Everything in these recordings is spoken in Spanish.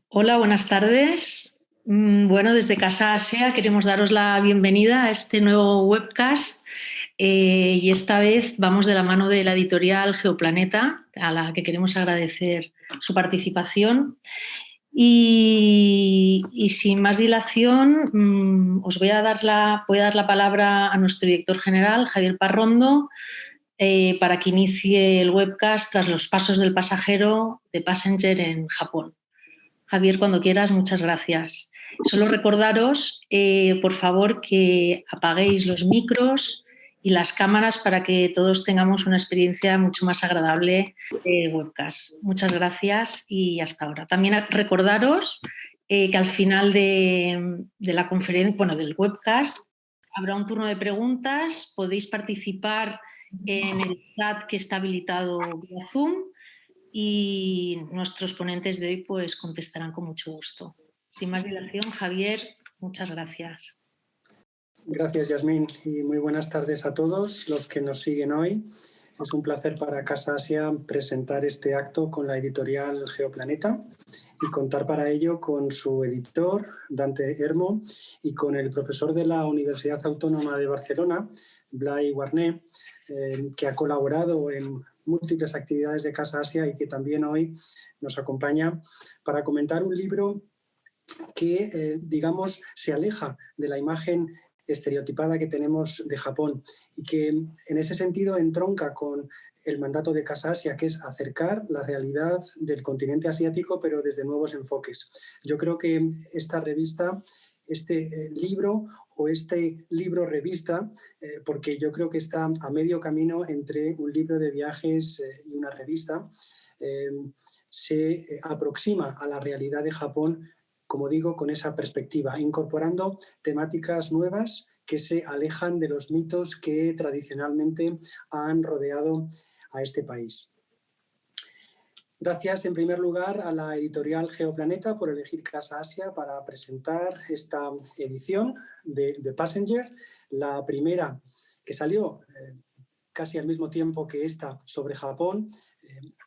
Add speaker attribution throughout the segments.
Speaker 1: Hola, buenas tardes. Bueno, desde Casa Asia queremos daros la bienvenida a este nuevo webcast y esta vez vamos de la mano de la editorial Geoplaneta, a la que queremos agradecer su participación. Y sin más dilación, os voy a dar la palabra a nuestro director general, Javier Parrondo, para que inicie el webcast tras los pasos del pasajero de Passenger en Japón. Javier, cuando quieras, muchas gracias. Solo recordaros, por favor, que apaguéis los micros y las cámaras para que todos tengamos una experiencia mucho más agradable de webcast. Muchas gracias y hasta ahora. También recordaros que al final de la conferencia, bueno, del webcast, habrá un turno de preguntas. Podéis participar en el chat que está habilitado vía Zoom y nuestros ponentes de hoy pues contestarán con mucho gusto. Sin más dilación, Javier, muchas gracias.
Speaker 2: Gracias, Yasmín, y muy buenas tardes a todos los que nos siguen hoy. Es un placer para Casa Asia presentar este acto con la editorial Geoplaneta y contar para ello con su editor, Dante Hermo, y con el profesor de la Universidad Autónoma de Barcelona, Blai Warné, que ha colaborado en múltiples actividades de Casa Asia y que también hoy nos acompaña para comentar un libro que, digamos, se aleja de la imagen estereotipada que tenemos de Japón y que en ese sentido entronca con el mandato de Casa Asia, que es acercar la realidad del continente asiático, pero desde nuevos enfoques. Yo creo que esta revista, este libro o este libro revista, porque yo creo que está a medio camino entre un libro de viajes y una revista, se aproxima a la realidad de Japón, como digo, con esa perspectiva, incorporando temáticas nuevas que se alejan de los mitos que tradicionalmente han rodeado a este país. Gracias en primer lugar a la editorial Geoplaneta por elegir Casa Asia para presentar esta edición de Passenger, la primera que salió casi al mismo tiempo que esta sobre Japón,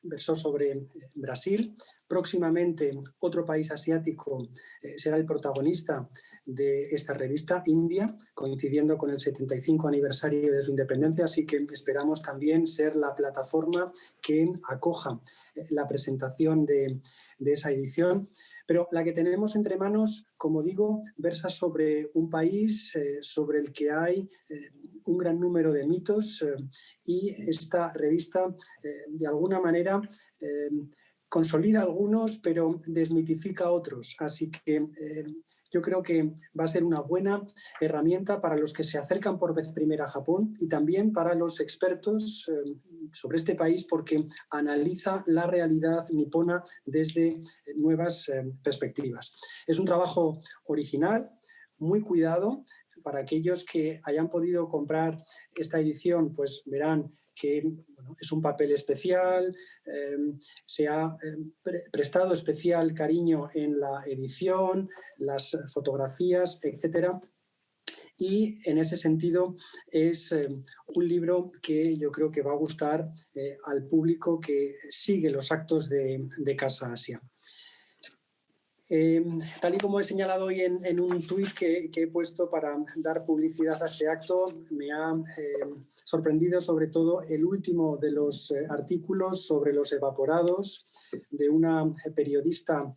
Speaker 2: versó sobre Brasil. Próximamente otro país asiático será el protagonista de esta revista, India, coincidiendo con el 75 aniversario de su independencia, así que esperamos también ser la plataforma que acoja la presentación de esa edición. Pero la que tenemos entre manos, como digo, versa sobre un país sobre el que hay un gran número de mitos y esta revista, de alguna manera, consolida algunos, pero desmitifica otros. Así que yo creo que va a ser una buena herramienta para los que se acercan por vez primera a Japón y también para los expertos sobre este país, porque analiza la realidad nipona desde nuevas perspectivas. Es un trabajo original, muy cuidado. Para aquellos que hayan podido comprar esta edición, pues verán que bueno, es un papel especial, se ha prestado especial cariño en la edición, las fotografías, etc. Y en ese sentido es un libro que yo creo que va a gustar al público que sigue los actos de Casa Asia. Tal y como he señalado hoy en un tuit que he puesto para dar publicidad a este acto, me ha sorprendido sobre todo el último de los artículos sobre los evaporados de una periodista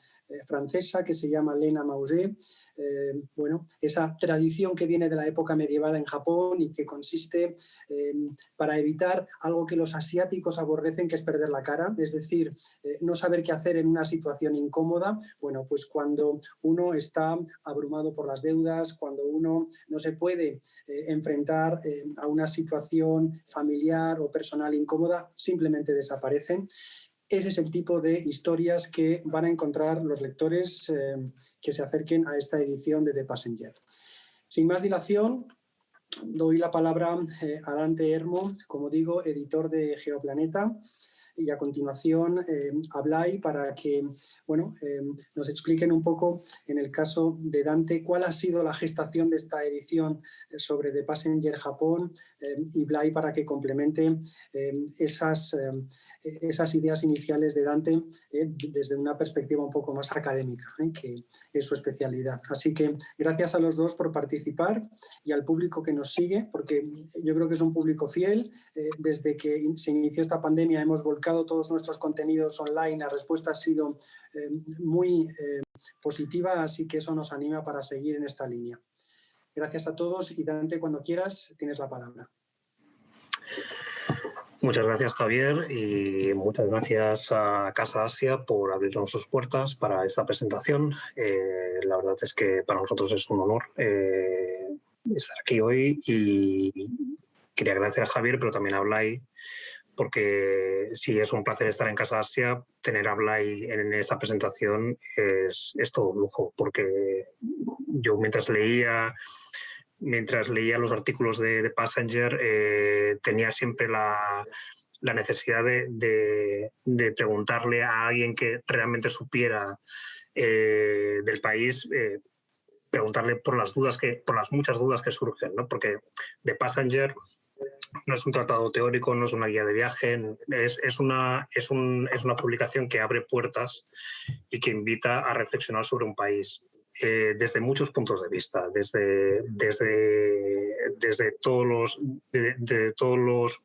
Speaker 2: francesa que se llama Lena Mauger. Bueno, esa tradición que viene de la época medieval en Japón y que consiste para evitar algo que los asiáticos aborrecen, que es perder la cara, es decir, no saber qué hacer en una situación incómoda. Bueno, pues cuando uno está abrumado por las deudas, cuando uno no se puede enfrentar a una situación familiar o personal incómoda, simplemente desaparecen. Ese es el tipo de historias que van a encontrar los lectores que se acerquen a esta edición de The Passenger. Sin más dilación, doy la palabra a Dante Hermo, como digo, editor de Geoplaneta. y a continuación a Blai para que nos expliquen un poco, en el caso de Dante, cuál ha sido la gestación de esta edición sobre The Passenger Japón, y Blai para que complemente esas ideas iniciales de Dante desde una perspectiva un poco más académica, que es su especialidad. Así que gracias a los dos por participar y al público que nos sigue, porque yo creo que es un público fiel. Desde que se inició esta pandemia hemos volcado todos nuestros contenidos online. La respuesta ha sido muy positiva, así que eso nos anima para seguir en esta línea. Gracias a todos y Dante, cuando quieras, tienes la palabra.
Speaker 3: Muchas gracias, Javier, y muchas gracias a Casa Asia por abrirnos sus puertas para esta presentación. La verdad es que para nosotros es un honor estar aquí hoy y quería agradecer a Javier, pero también a Blai, porque sí es un placer estar en Casa Asia. Tener a Blai en esta presentación es todo un lujo, porque yo mientras leía los artículos de Passenger tenía siempre la necesidad de preguntarle a alguien que realmente supiera del país, preguntarle por las muchas dudas que surgen, ¿no? Porque The Passenger no es un tratado teórico, no es una guía de viaje, es una publicación que abre puertas y que invita a reflexionar sobre un país desde muchos puntos de vista, desde todos los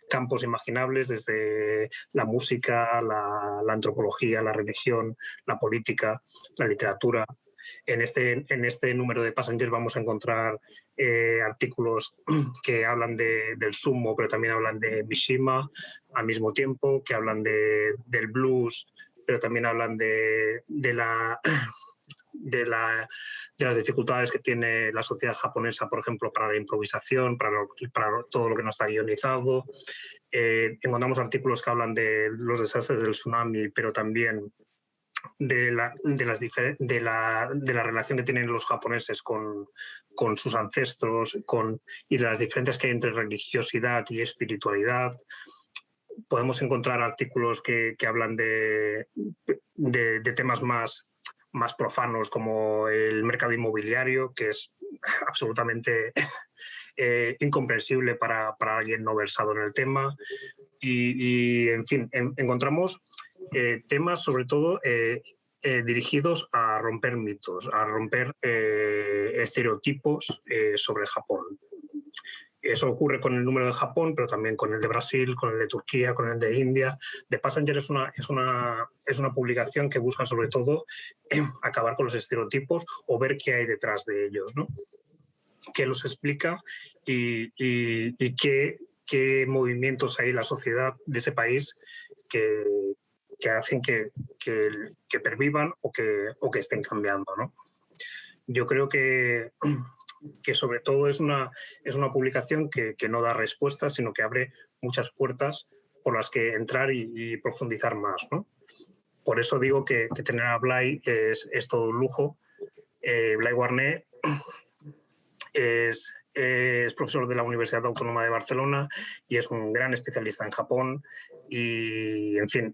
Speaker 3: campos imaginables, desde la música, la antropología, la religión, la política, la literatura. En este número de Passenger vamos a encontrar artículos que hablan del sumo, pero también hablan de Mishima al mismo tiempo, que hablan del blues, pero también hablan de las dificultades que tiene la sociedad japonesa, por ejemplo, para la improvisación, para todo lo que no está guionizado. Encontramos artículos que hablan de los desastres del tsunami, pero también de la relación que tienen los japoneses con sus ancestros y de las diferencias que hay entre religiosidad y espiritualidad. Podemos encontrar artículos que hablan de temas más profanos, como el mercado inmobiliario, que es absolutamente incomprensible para alguien no versado en el tema. Y en fin, encontramos temas sobre todo dirigidos a romper mitos, a romper estereotipos sobre Japón. Eso ocurre con el número de Japón, pero también con el de Brasil, con el de Turquía, con el de India. The Passenger es una publicación que busca sobre todo acabar con los estereotipos o ver qué hay detrás de ellos, ¿no? Qué los explica y qué movimientos hay en la sociedad de ese país que hacen que pervivan o que estén cambiando, ¿no? Yo creo que sobre todo es una publicación que no da respuestas, sino que abre muchas puertas por las que entrar y profundizar más, ¿no? Por eso digo que tener a Blai es todo un lujo. Blai Warné es profesor de la Universidad Autónoma de Barcelona y es un gran especialista en Japón. Y, en fin,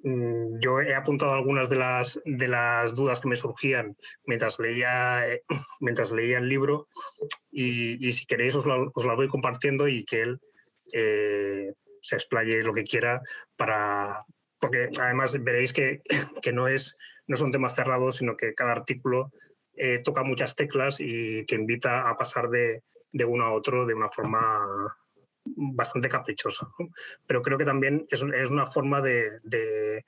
Speaker 3: yo he apuntado algunas de las dudas que me surgían mientras leía el libro y si queréis os la voy compartiendo y que él se explaye lo que quiera, porque además veréis que no son temas cerrados, sino que cada artículo toca muchas teclas y que invita a pasar de uno a otro de una forma bastante caprichosa, ¿no? Pero creo que también es una forma de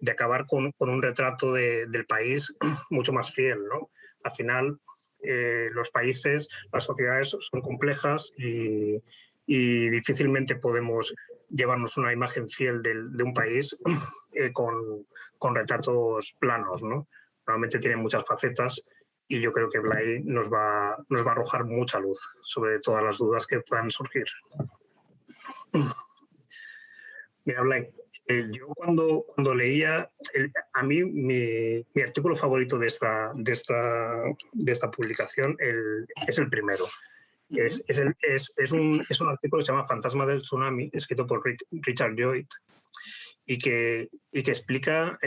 Speaker 3: acabar con un retrato del país mucho más fiel, ¿no? Al final, los países, las sociedades son complejas y difícilmente podemos llevarnos una imagen fiel de un país con retratos planos, ¿no? Normalmente tiene muchas facetas y yo creo que Blai nos va a arrojar mucha luz sobre todas las dudas que puedan surgir. Mira, Blai, yo cuando leía, a mí mi artículo favorito de esta publicación es el primero, Es un artículo que se llama Fantasma del Tsunami, escrito por Richard Lloyd, y que explica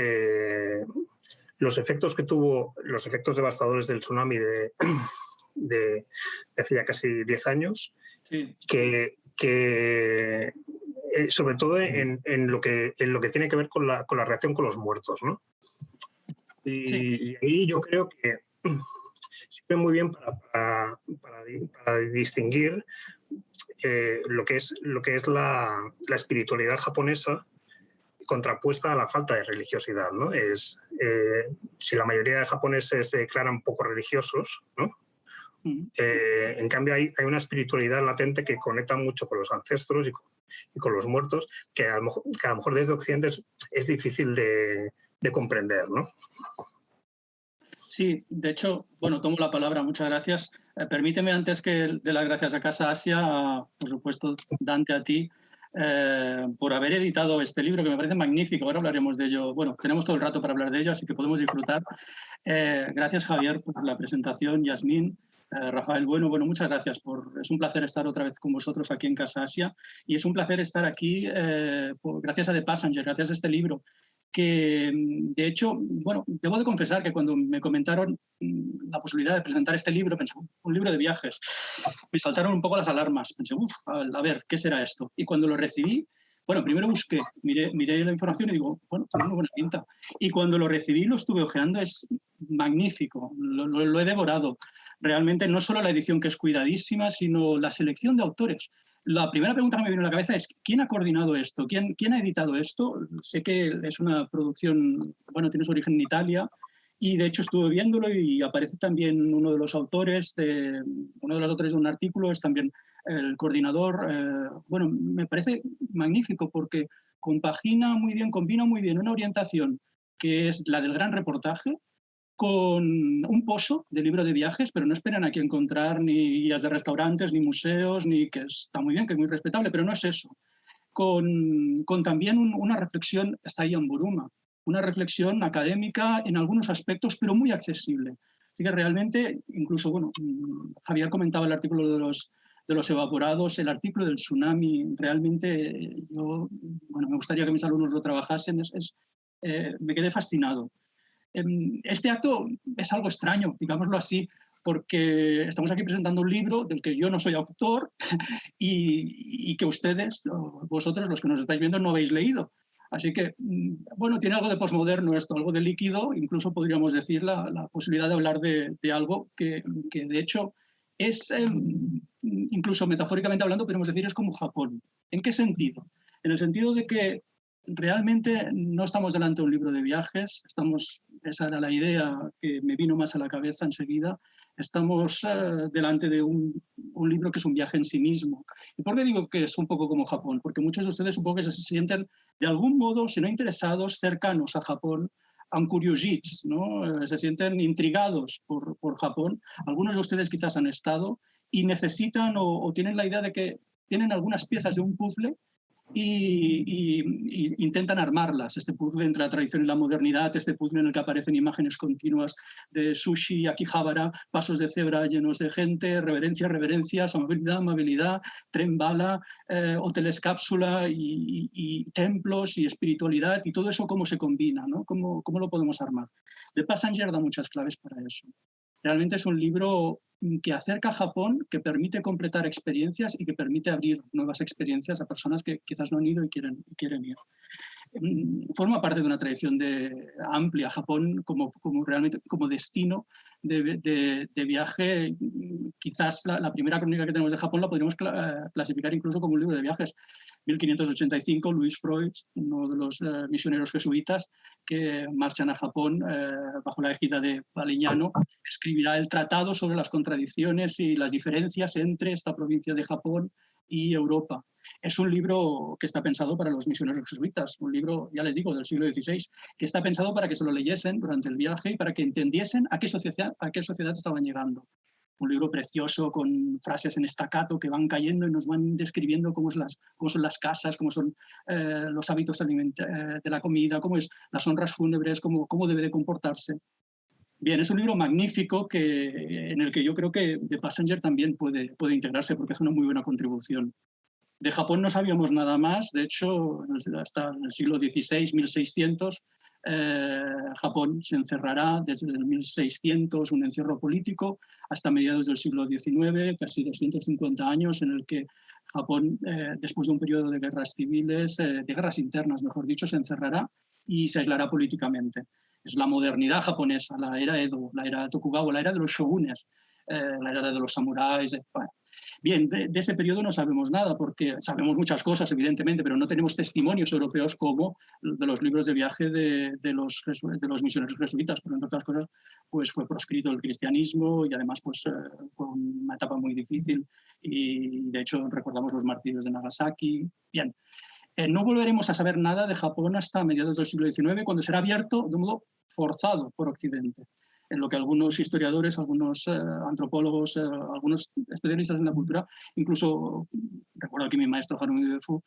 Speaker 3: los efectos que tuvo, los efectos devastadores del tsunami de hace ya casi 10 años,
Speaker 4: Sí.
Speaker 3: que sobre todo en lo que tiene que ver con la reacción con los muertos, ¿no? Y ahí yo creo que sirve muy bien para distinguir lo que es la espiritualidad japonesa contrapuesta a la falta de religiosidad, ¿no? Si la mayoría de japoneses se declaran poco religiosos, ¿no? En cambio hay una espiritualidad latente que conecta mucho con los ancestros y con los muertos, que a lo mejor desde Occidente es difícil de comprender, ¿no?
Speaker 4: Sí, de hecho, bueno, tomo la palabra, muchas gracias. Permíteme, antes que de las gracias a Casa Asia, por supuesto, Dante, a ti, por haber editado este libro, que me parece magnífico. Ahora hablaremos de ello. Bueno, tenemos todo el rato para hablar de ello, así que podemos disfrutar. Gracias, Javier, por la presentación. Yasmín, Rafael, bueno, muchas gracias. Es un placer estar otra vez con vosotros aquí en Casa Asia, y es un placer estar aquí gracias a The Passenger, gracias a este libro, que de hecho, bueno, debo de confesar que cuando me comentaron la posibilidad de presentar este libro, pensé, un libro de viajes, me saltaron un poco las alarmas, pensé, a ver, ¿qué será esto? Y cuando lo recibí, bueno, primero busqué, miré la información y digo, bueno, tiene una buena pinta. Y cuando lo recibí, lo estuve hojeando, es magnífico, lo he devorado. Realmente no solo la edición, que es cuidadísima, sino la selección de autores. La primera pregunta que me vino a la cabeza es, ¿quién ha coordinado esto? ¿Quién ha editado esto? Sé que es una producción, bueno, tiene su origen en Italia, y de hecho estuve viéndolo y aparece también uno de los autores de un artículo, es también el coordinador. Bueno, me parece magnífico porque compagina muy bien, combina muy bien una orientación que es la del gran reportaje, con un pozo de libro de viajes, pero no esperan aquí encontrar ni guías de restaurantes, ni museos, ni que está muy bien, que es muy respetable, pero no es eso. Con también una reflexión, está ahí en Buruma, una reflexión académica en algunos aspectos, pero muy accesible. Así que realmente, incluso, bueno, Javier comentaba el artículo de los evaporados, el artículo del tsunami, realmente yo, bueno, me gustaría que mis alumnos lo trabajasen, me quedé fascinado. Este acto es algo extraño, digámoslo así, porque estamos aquí presentando un libro del que yo no soy autor y que ustedes, vosotros, los que nos estáis viendo, no habéis leído. Así que, bueno, tiene algo de posmoderno esto, algo de líquido, incluso podríamos decir la posibilidad de hablar de algo que de hecho es, incluso metafóricamente hablando, podemos decir, es como Japón. ¿En qué sentido? En el sentido de que realmente no estamos delante de un libro de viajes, esa era la idea que me vino más a la cabeza enseguida, estamos delante de un libro que es un viaje en sí mismo. ¿Y por qué digo que es un poco como Japón? Porque muchos de ustedes supongo que se sienten de algún modo, si no interesados, cercanos a Japón, encuriosits, ¿no? Se sienten intrigados por Japón. Algunos de ustedes quizás han estado y necesitan o tienen la idea de que tienen algunas piezas de un puzzle y intentan armarlas, este puzzle entre la tradición y la modernidad, este puzzle en el que aparecen imágenes continuas de sushi, Akihabara, pasos de cebra llenos de gente, reverencias, amabilidad, tren bala, hoteles cápsula y templos y espiritualidad, y todo eso cómo se combina, ¿no? ¿Cómo lo podemos armar? The Passenger da muchas claves para eso. Realmente es un libro que acerca a Japón, que permite completar experiencias y que permite abrir nuevas experiencias a personas que quizás no han ido y quieren ir. Forma parte de una tradición amplia. Japón realmente como destino de viaje. Quizás la primera crónica que tenemos de Japón la podríamos clasificar incluso como un libro de viajes. 1585, Louis Freud, uno de los misioneros jesuitas que marchan a Japón bajo la égida de Palignano, escribirá el tratado sobre las contradicciones y las diferencias entre esta provincia de Japón y Europa. Es un libro que está pensado para los misioneros jesuitas, un libro, ya les digo, del siglo XVI, que está pensado para que se lo leyesen durante el viaje y para que entendiesen a qué sociedad estaban llegando. Un libro precioso con frases en staccato que van cayendo y nos van describiendo cómo son las casas, cómo son los hábitos de la comida, cómo es las honras fúnebres, cómo debe de comportarse. Bien, es un libro magnífico en el que yo creo que The Passenger también puede integrarse porque es una muy buena contribución. De Japón no sabíamos nada más, de hecho, hasta el siglo XVI, 1600, Japón se encerrará desde el 1600, un encierro político, hasta mediados del siglo XIX, casi 250 años, en el que Japón, después de un periodo de guerras civiles, de guerras internas, mejor dicho, se encerrará y se aislará políticamente. Es la modernidad japonesa, la era Edo, la era Tokugawa, la era de los shogunes, la era de los samuráis. Bueno. Bien, de ese periodo no sabemos nada, porque sabemos muchas cosas, evidentemente, pero no tenemos testimonios europeos como de los libros de viaje de los misioneros jesuitas. Pero entre otras cosas, pues fue proscrito el cristianismo y además pues, fue una etapa muy difícil y de hecho recordamos los martirios de Nagasaki. Bien. No volveremos a saber nada de Japón hasta mediados del siglo XIX, cuando será abierto de un modo forzado por Occidente, en lo que algunos historiadores, algunos antropólogos, algunos especialistas en la cultura, incluso, recuerdo aquí mi maestro Harumi Uefu,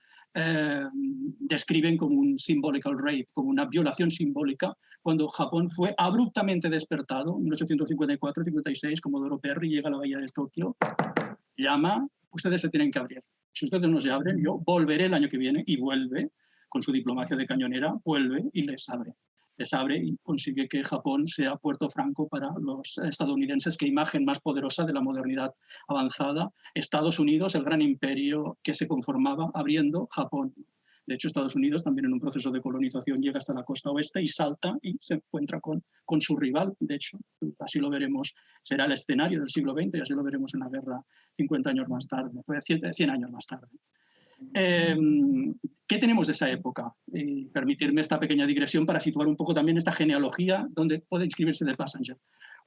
Speaker 4: describen como un symbolical rape, como una violación simbólica, cuando Japón fue abruptamente despertado, en 1854-56, Comodoro Perry llega a la bahía de Tokio, llama, ustedes se tienen que abrir. Si ustedes no se abren, yo volveré el año que viene, y vuelve, con su diplomacia de cañonera, vuelve y les abre. Les abre y consigue que Japón sea puerto franco para los estadounidenses. Qué imagen más poderosa de la modernidad avanzada. Estados Unidos, el gran imperio que se conformaba abriendo Japón. De hecho, Estados Unidos también en un proceso de colonización llega hasta la costa oeste y salta y se encuentra con su rival. De hecho, así lo veremos, será el escenario del siglo XX y así lo veremos en la guerra 50 años más tarde, 100 años más tarde. ¿Qué tenemos de esa época? Permitirme esta pequeña digresión para situar un poco también esta genealogía donde puede inscribirse The Passenger.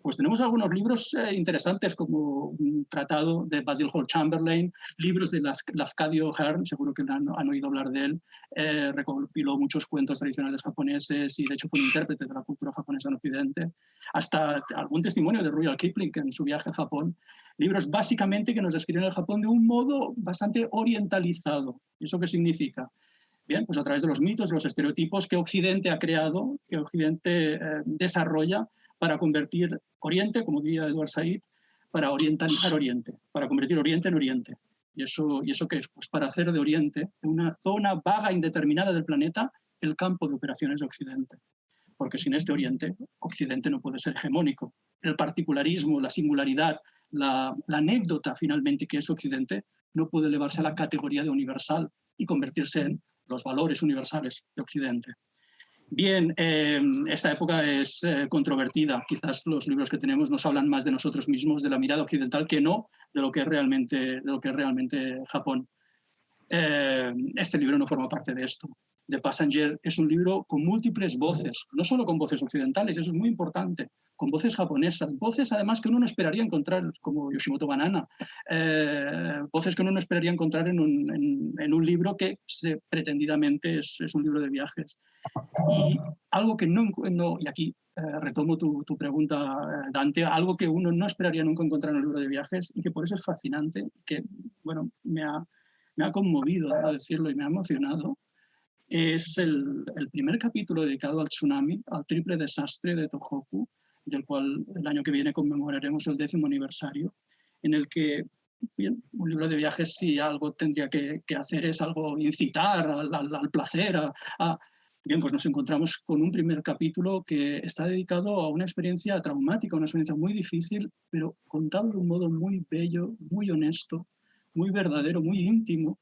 Speaker 4: Pues tenemos algunos libros interesantes, como un tratado de Basil Hall Chamberlain, libros de Lafcadio Hearn, seguro que han oído hablar de él, recopiló muchos cuentos tradicionales japoneses y de hecho fue un intérprete de la cultura japonesa en Occidente, hasta algún testimonio de Rudyard Kipling en su viaje a Japón, libros básicamente que nos describen el Japón de un modo bastante orientalizado. ¿Y eso qué significa? Bien, pues a través de los mitos, los estereotipos que Occidente ha creado, que Occidente desarrolla para convertir Oriente, como diría Edward Said, para orientalizar Oriente, para convertir Oriente en Oriente. ¿Y eso qué es? Pues para hacer de Oriente, de una zona vaga indeterminada del planeta, el campo de operaciones de Occidente. Porque sin este Oriente, Occidente no puede ser hegemónico. El particularismo, la singularidad, la anécdota finalmente que es Occidente, no puede elevarse a la categoría de universal y convertirse en los valores universales de Occidente. Bien, esta época es controvertida. Quizás los libros que tenemos nos hablan más de nosotros mismos, de la mirada occidental, que no de lo que es realmente Japón. Este libro no forma parte de esto. The Passenger es un libro con múltiples voces, no solo con voces occidentales, eso es muy importante, con voces japonesas, voces además que uno no esperaría encontrar, como Yoshimoto Banana, voces que uno no esperaría encontrar en un libro que pretendidamente es un libro de viajes. Y algo que y aquí retomo tu pregunta, Dante, algo que uno no esperaría nunca encontrar en un libro de viajes y que por eso es fascinante, que bueno, me ha conmovido, a decirlo, y me ha emocionado, es el primer capítulo dedicado al tsunami, al triple desastre de Tohoku, del cual el año que viene conmemoraremos el 10º aniversario, en el que, bien, un libro de viajes, si algo tendría que hacer es algo incitar al placer, bien, pues nos encontramos con un primer capítulo que está dedicado a una experiencia traumática, una experiencia muy difícil, pero contado de un modo muy bello, muy honesto, muy verdadero, muy íntimo,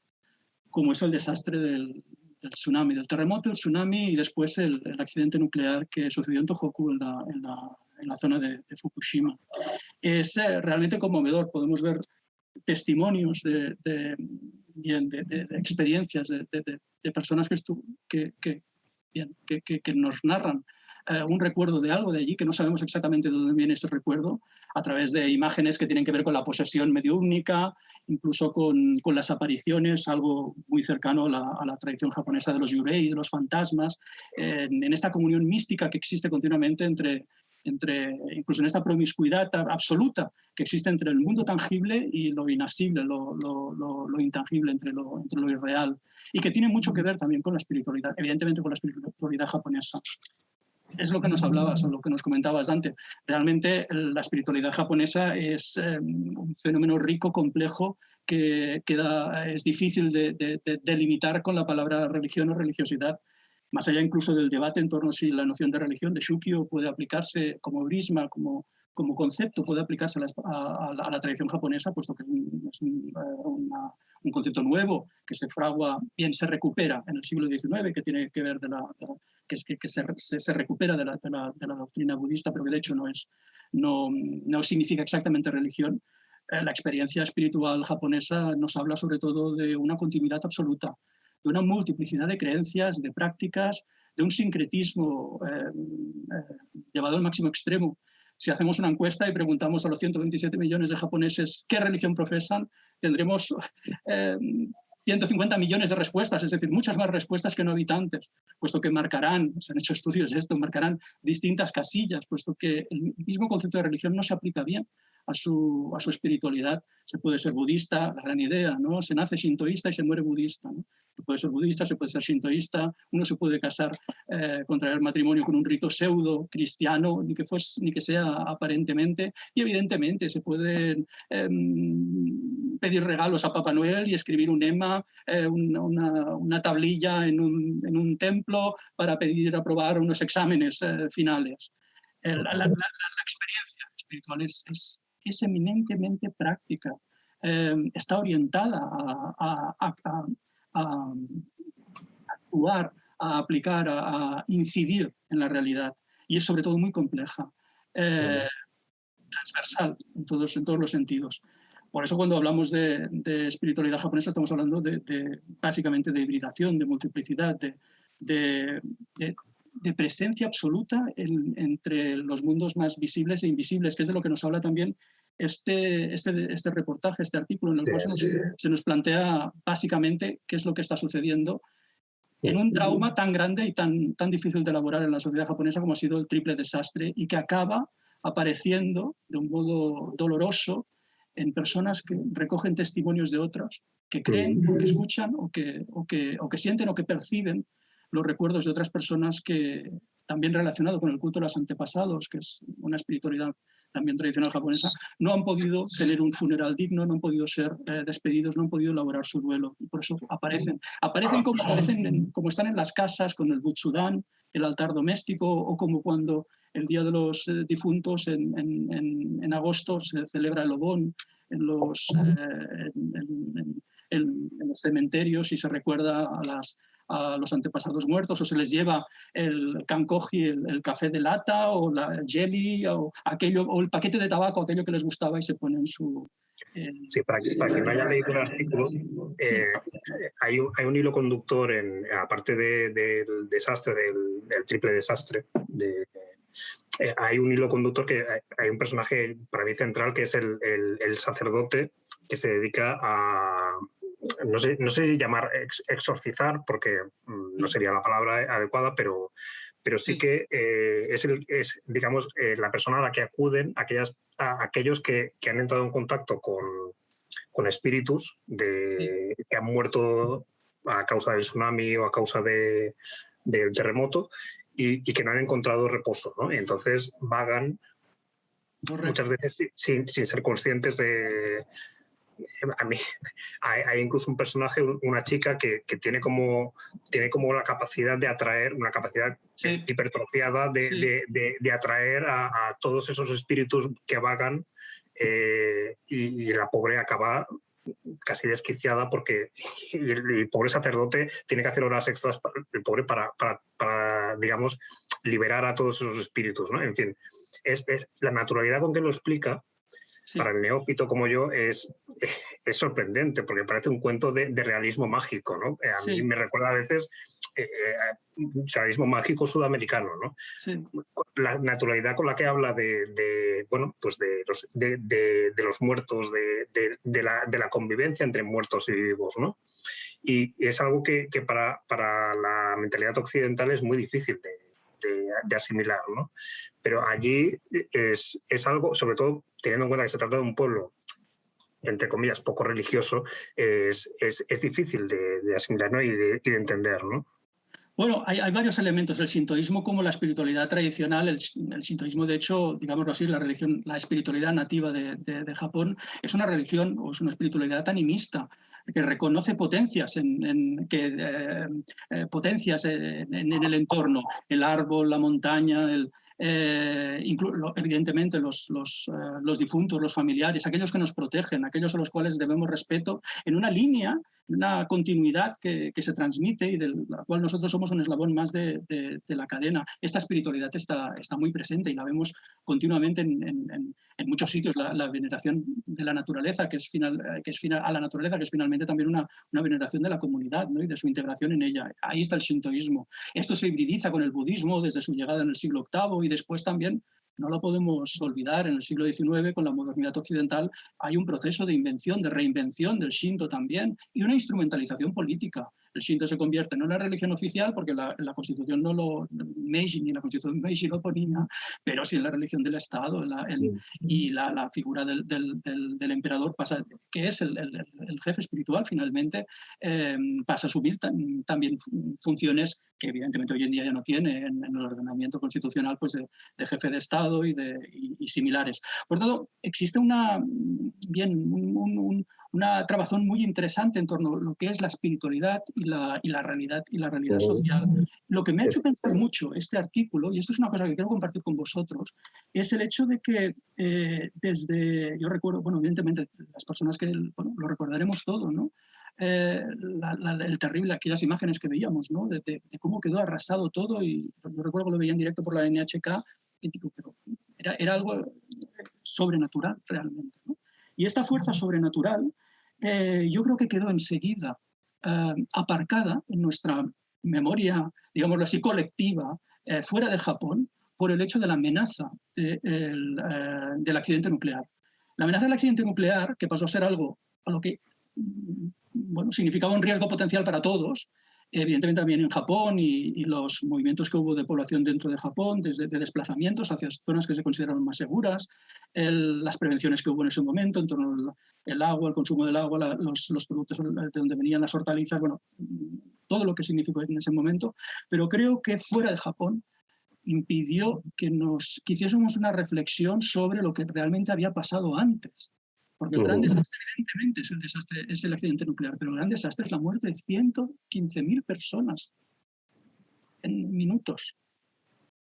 Speaker 4: como es el desastre del tsunami, del terremoto, el tsunami y después el accidente nuclear que sucedió en Tohoku, en la zona de Fukushima. Es realmente conmovedor. Podemos ver testimonios de experiencias de personas que nos narran un recuerdo de algo de allí, que no sabemos exactamente de dónde viene ese recuerdo, a través de imágenes que tienen que ver con la posesión mediúmnica, incluso con las apariciones, algo muy cercano a la tradición japonesa de los yurei, de los fantasmas, en esta comunión mística que existe continuamente incluso en esta promiscuidad absoluta que existe entre el mundo tangible y lo inasible, lo intangible, entre lo irreal, y que tiene mucho que ver también con la espiritualidad, evidentemente con la espiritualidad japonesa. es lo que nos hablabas o lo que nos comentabas, Dante. Realmente la espiritualidad japonesa es un fenómeno rico, complejo, que es difícil de delimitar con la palabra religión o religiosidad. Más allá incluso del debate en torno a si la noción de religión, de shukyo, puede aplicarse como brisma, como concepto, puede aplicarse a la tradición japonesa, puesto que es un concepto nuevo que se fragua, bien se recupera en el siglo XIX, que tiene que ver que se recupera de la doctrina budista, pero que de hecho no significa exactamente religión. La experiencia espiritual japonesa nos habla sobre todo de una continuidad absoluta, de una multiplicidad de creencias, de prácticas, de un sincretismo llevado al máximo extremo. Si hacemos una encuesta y preguntamos a los 127 millones de japoneses qué religión profesan, tendremos 150 millones de respuestas, es decir, muchas más respuestas que no habitantes, puesto que marcarán, se han hecho estudios de esto, marcarán distintas casillas, puesto que el mismo concepto de religión no se aplica bien a su espiritualidad. Se puede ser budista, la gran idea, ¿no? Se nace shintoísta y se muere budista, ¿no? Se puede ser budista, se puede ser shintoísta, uno se puede casar, contraer matrimonio con un rito pseudo cristiano, ni que sea aparentemente, y evidentemente se pueden pedir regalos a Papá Noel y escribir un lema, una tablilla en un templo para pedir aprobar unos exámenes finales. La experiencia espiritual es eminentemente práctica, está orientada a actuar, a aplicar, a incidir en la realidad, y es sobre todo muy compleja, transversal en todos los sentidos. Por eso cuando hablamos de espiritualidad japonesa estamos hablando básicamente de hibridación, de multiplicidad, de presencia absoluta entre los mundos más visibles e invisibles, que es de lo que nos habla también este reportaje, este artículo, en el cual se nos plantea básicamente qué es lo que está sucediendo en un trauma tan grande y tan difícil de elaborar en la sociedad japonesa como ha sido el triple desastre, y que acaba apareciendo de un modo doloroso en personas que recogen testimonios de otros, que creen, o que escuchan, o que sienten o que perciben los recuerdos de otras personas que, también relacionado con el culto de los antepasados, que es una espiritualidad también tradicional japonesa, no han podido tener un funeral digno, no han podido ser despedidos, no han podido elaborar su duelo. Y por eso aparecen como están en las casas con el butsudan, el altar doméstico, o como cuando el Día de los Difuntos en agosto se celebra el obon en los cementerios y se recuerda a los antepasados muertos, o se les lleva el kankoji, el café de lata, o la jelly, o el paquete de tabaco, aquello que les gustaba, y se pone en su...
Speaker 3: Sí, para quien no haya leído el artículo, hay un hilo conductor, aparte del desastre, del triple desastre, hay un hilo conductor que hay un personaje para mí central, que es el sacerdote que se dedica a... No sé llamar exorcizar, porque no sería la palabra adecuada, pero sí que es digamos, la persona a la que acuden aquellos que han entrado en contacto con espíritus que han muerto a causa del tsunami o a causa del terremoto y que no han encontrado reposo, ¿no? Y entonces vagan muchas veces sin ser conscientes de... A mí hay incluso un personaje, una chica que tiene como la capacidad de atraer, una capacidad hipertrofiada de atraer a todos esos espíritus que vagan, y la pobre acaba casi desquiciada porque el pobre sacerdote tiene que hacer horas extras, el pobre, para digamos, liberar a todos esos espíritus, ¿no? En fin, es la naturalidad con que lo explica. Sí. Para el neófito como yo es sorprendente, porque parece un cuento de realismo mágico, ¿no? A mí me recuerda a veces realismo mágico sudamericano, ¿no? Sí. La naturalidad con la que habla de los muertos, de la convivencia entre muertos y vivos, ¿no? Y es algo que para la mentalidad occidental es muy difícil de asimilar, ¿no? Pero allí es algo, sobre todo teniendo en cuenta que se trata de un pueblo, entre comillas, poco religioso, es difícil de asimilar, ¿no? y de entender, ¿no?
Speaker 4: Bueno, hay varios elementos. El sintoísmo como la espiritualidad tradicional. El sintoísmo, de hecho, digámoslo así, la espiritualidad nativa de Japón es una religión o es una espiritualidad animista que reconoce potencias potencias en el entorno, el árbol, la montaña, evidentemente los difuntos, los familiares, aquellos que nos protegen, aquellos a los cuales debemos respeto, en una línea, una continuidad que se transmite y de la cual nosotros somos un eslabón más de la cadena. Esta espiritualidad está muy presente y la vemos continuamente en muchos sitios. La veneración de la naturaleza, a la naturaleza, que es finalmente también una veneración de la comunidad, ¿no? Y de su integración en ella. Ahí está el shintoísmo. Esto se hibridiza con el budismo desde su llegada en el siglo VIII y después también, no lo podemos olvidar, en el siglo XIX, con la modernidad occidental, hay un proceso de invención, de reinvención del Shinto también, y una instrumentalización política. El Shinto se convierte en una religión oficial porque la Constitución Meiji, ni la Constitución Meiji lo ponía, pero sí en la religión del Estado, y la figura del emperador pasa, que es el jefe espiritual finalmente, pasa a asumir también funciones que evidentemente hoy en día ya no tiene en el ordenamiento constitucional, pues de jefe de Estado y similares. Por tanto, existe una trabazón muy interesante en torno a lo que es la espiritualidad y la realidad social. Lo que me ha hecho pensar mucho este artículo, y esto es una cosa que quiero compartir con vosotros, es el hecho de que yo recuerdo, bueno, evidentemente las personas que lo recordaremos todo, ¿no? Aquellas imágenes que veíamos, ¿no? De cómo quedó arrasado todo, y yo recuerdo que lo veía en directo por la NHK, y digo, pero era algo sobrenatural realmente, ¿no? Y esta fuerza sobrenatural yo creo que quedó enseguida aparcada en nuestra memoria, digámoslo así, colectiva, fuera de Japón, por el hecho de la amenaza del accidente nuclear. La amenaza del accidente nuclear, que pasó a ser algo a lo que significaba un riesgo potencial para todos, evidentemente también en Japón, y los movimientos que hubo de población dentro de Japón, de desplazamientos hacia zonas que se consideraron más seguras, las prevenciones que hubo en ese momento en torno al agua, el consumo del agua, los productos de donde venían las hortalizas, bueno, todo lo que significó en ese momento. Pero creo que fuera de Japón impidió que hiciésemos una reflexión sobre lo que realmente había pasado antes. Porque el gran desastre, evidentemente, es el accidente nuclear, pero el gran desastre es la muerte de 115.000 personas en minutos.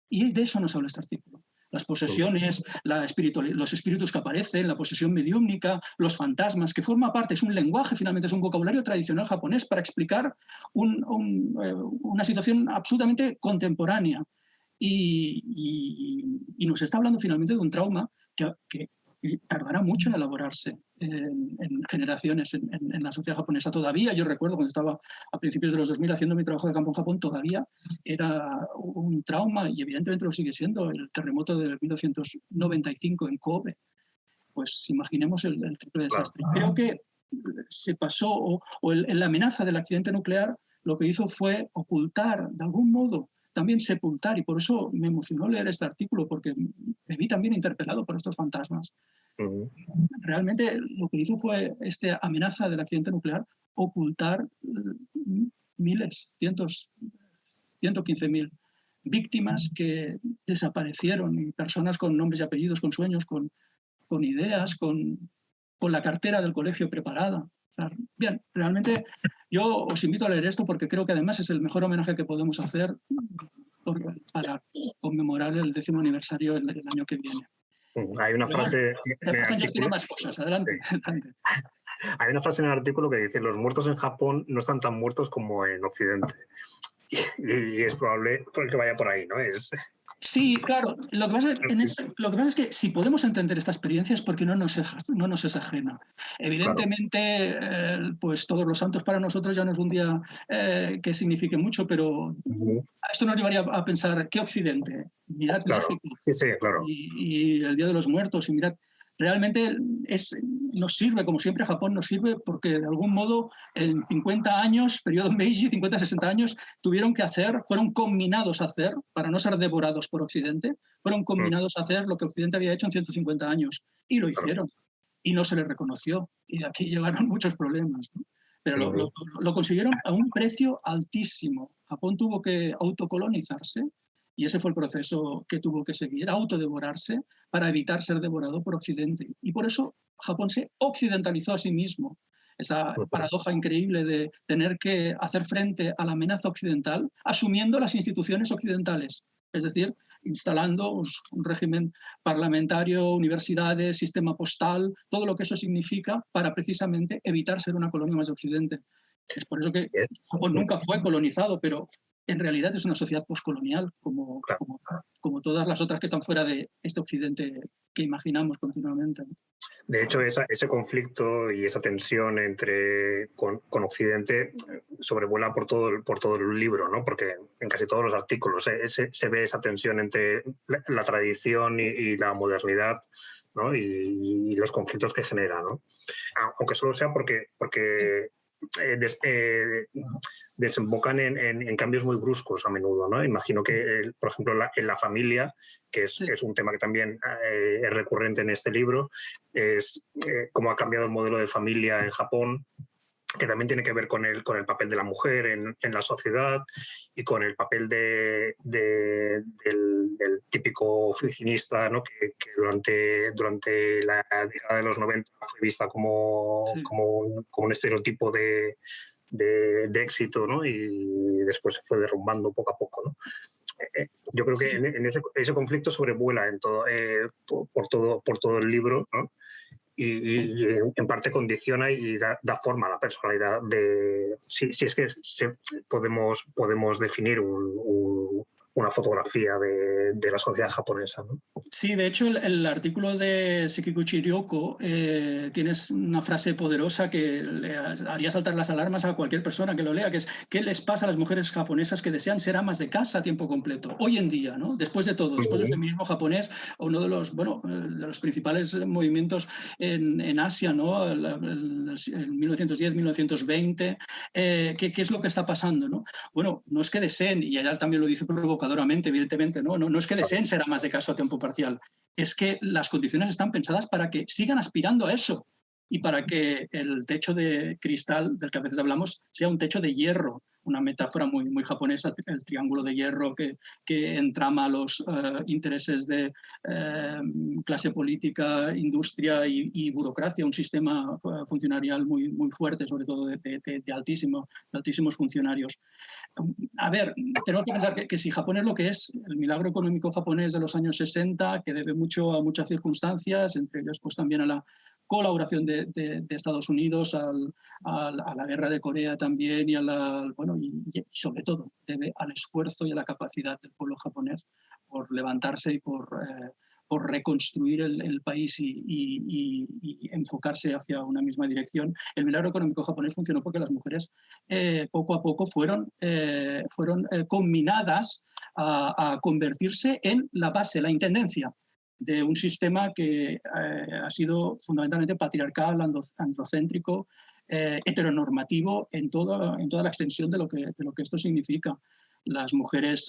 Speaker 4: Y de eso nos habla este artículo. Las posesiones, los espíritus que aparecen, la posesión mediúmnica, los fantasmas, que forma parte, es un lenguaje, finalmente es un vocabulario tradicional japonés para explicar una situación absolutamente contemporánea. Y nos está hablando finalmente de un trauma que tardará mucho en elaborarse en generaciones en la sociedad japonesa. Todavía, yo recuerdo cuando estaba a principios de los 2000 haciendo mi trabajo de campo en Japón, todavía era un trauma, y evidentemente lo sigue siendo, el terremoto de 1995 en Kobe. Pues imaginemos el triple desastre. Creo que se pasó, la amenaza del accidente nuclear lo que hizo fue ocultar, de algún modo, también sepultar, y por eso me emocionó leer este artículo, porque me vi también interpelado por estos fantasmas. Realmente lo que hizo fue esta amenaza del accidente nuclear ocultar miles, 115.000 víctimas que desaparecieron, y personas con nombres y apellidos, con sueños, con ideas, con la cartera del colegio preparada. O sea, bien, realmente yo os invito a leer esto porque creo que además es el mejor homenaje que podemos hacer para conmemorar el 10º aniversario el año que viene.
Speaker 3: Hay una frase...
Speaker 4: tiene más cosas, adelante.
Speaker 3: Hay una frase en el artículo que dice: los muertos en Japón no están tan muertos como en Occidente. Y es probable que vaya por ahí, ¿no?
Speaker 4: Sí, claro. Lo que pasa es que si podemos entender esta experiencia es porque no nos es ajena. Evidentemente, claro, pues todos los santos para nosotros ya no es un día que signifique mucho, pero esto nos llevaría a pensar, ¿qué Occidente? Mirad, claro, México, sí, claro, y el Día de los Muertos, y mirad, realmente nos sirve, como siempre Japón nos sirve, porque de algún modo en 50 años, periodo Meiji, 50-60 años, fueron combinados a hacer, para no ser devorados por Occidente, fueron combinados a hacer lo que Occidente había hecho en 150 años, y lo hicieron, y no se les reconoció, y aquí llegaron muchos problemas, ¿no? Pero lo consiguieron a un precio altísimo. Japón tuvo que autocolonizarse y ese fue el proceso que tuvo que seguir, autodevorarse para evitar ser devorado por Occidente. Y por eso Japón se occidentalizó a sí mismo. Esa paradoja increíble de tener que hacer frente a la amenaza occidental asumiendo las instituciones occidentales, es decir, instalando un régimen parlamentario, universidades, sistema postal, todo lo que eso significa para precisamente evitar ser una colonia más de Occidente. Es por eso que Japón nunca fue colonizado, pero en realidad es una sociedad postcolonial, como todas las otras que están fuera de este Occidente que imaginamos continuamente.
Speaker 3: De hecho, ese conflicto y esa tensión con Occidente sobrevuela por todo el libro, ¿no? Porque en casi todos los artículos se ve esa tensión entre la tradición y la modernidad, ¿no? Y los conflictos que genera, ¿no? Aunque solo sea porque desembocan en cambios muy bruscos a menudo, ¿no? Imagino que, por ejemplo, en la familia, que es un tema que también es recurrente en este libro, es cómo ha cambiado el modelo de familia en Japón, que también tiene que ver con el papel de la mujer en la sociedad y con el papel del típico oficinista, ¿no? que durante la década de los 90 fue vista como un estereotipo de éxito, todo, ¿no? Y después se fue derrumbando poco a poco, ¿no? Yo creo que en ese conflicto sobrevuela por todo el libro, ¿no? Y en parte condiciona y da forma a la personalidad de... Si es que podemos definir una fotografía de la sociedad japonesa, ¿no?
Speaker 4: Sí, de hecho el artículo de Sekiguchi Ryoko tienes una frase poderosa que le haría saltar las alarmas a cualquier persona que lo lea, que es ¿qué les pasa a las mujeres japonesas que desean ser amas de casa a tiempo completo? Hoy en día, ¿no? Después de todo, después del feminismo japonés, uno de los principales movimientos en Asia, ¿no? En 1910-1920, ¿qué es lo que está pasando, ¿no? Bueno, no es que deseen, y ella también lo dice provocadoramente, evidentemente, no es que deseen ser amas de casa a tiempo parcial, es que las condiciones están pensadas para que sigan aspirando a eso y para que el techo de cristal del que a veces hablamos sea un techo de hierro, una metáfora muy japonesa, el triángulo de hierro que entrama los intereses de clase política, industria y burocracia, un sistema funcionarial muy fuerte, sobre todo de altísimos funcionarios. A ver, tenemos que pensar que si Japón es lo que es, el milagro económico japonés de los años 60, que debe mucho a muchas circunstancias, entre ellos pues también a la colaboración de Estados Unidos, a la guerra de Corea también y sobre todo debe al esfuerzo y a la capacidad del pueblo japonés por levantarse y por reconstruir el país y enfocarse hacia una misma dirección. El milagro económico japonés funcionó porque las mujeres poco a poco fueron conminadas a convertirse en la base, la intendencia de un sistema que ha sido fundamentalmente patriarcal, androcéntrico, heteronormativo en toda la extensión de lo que esto significa. Las mujeres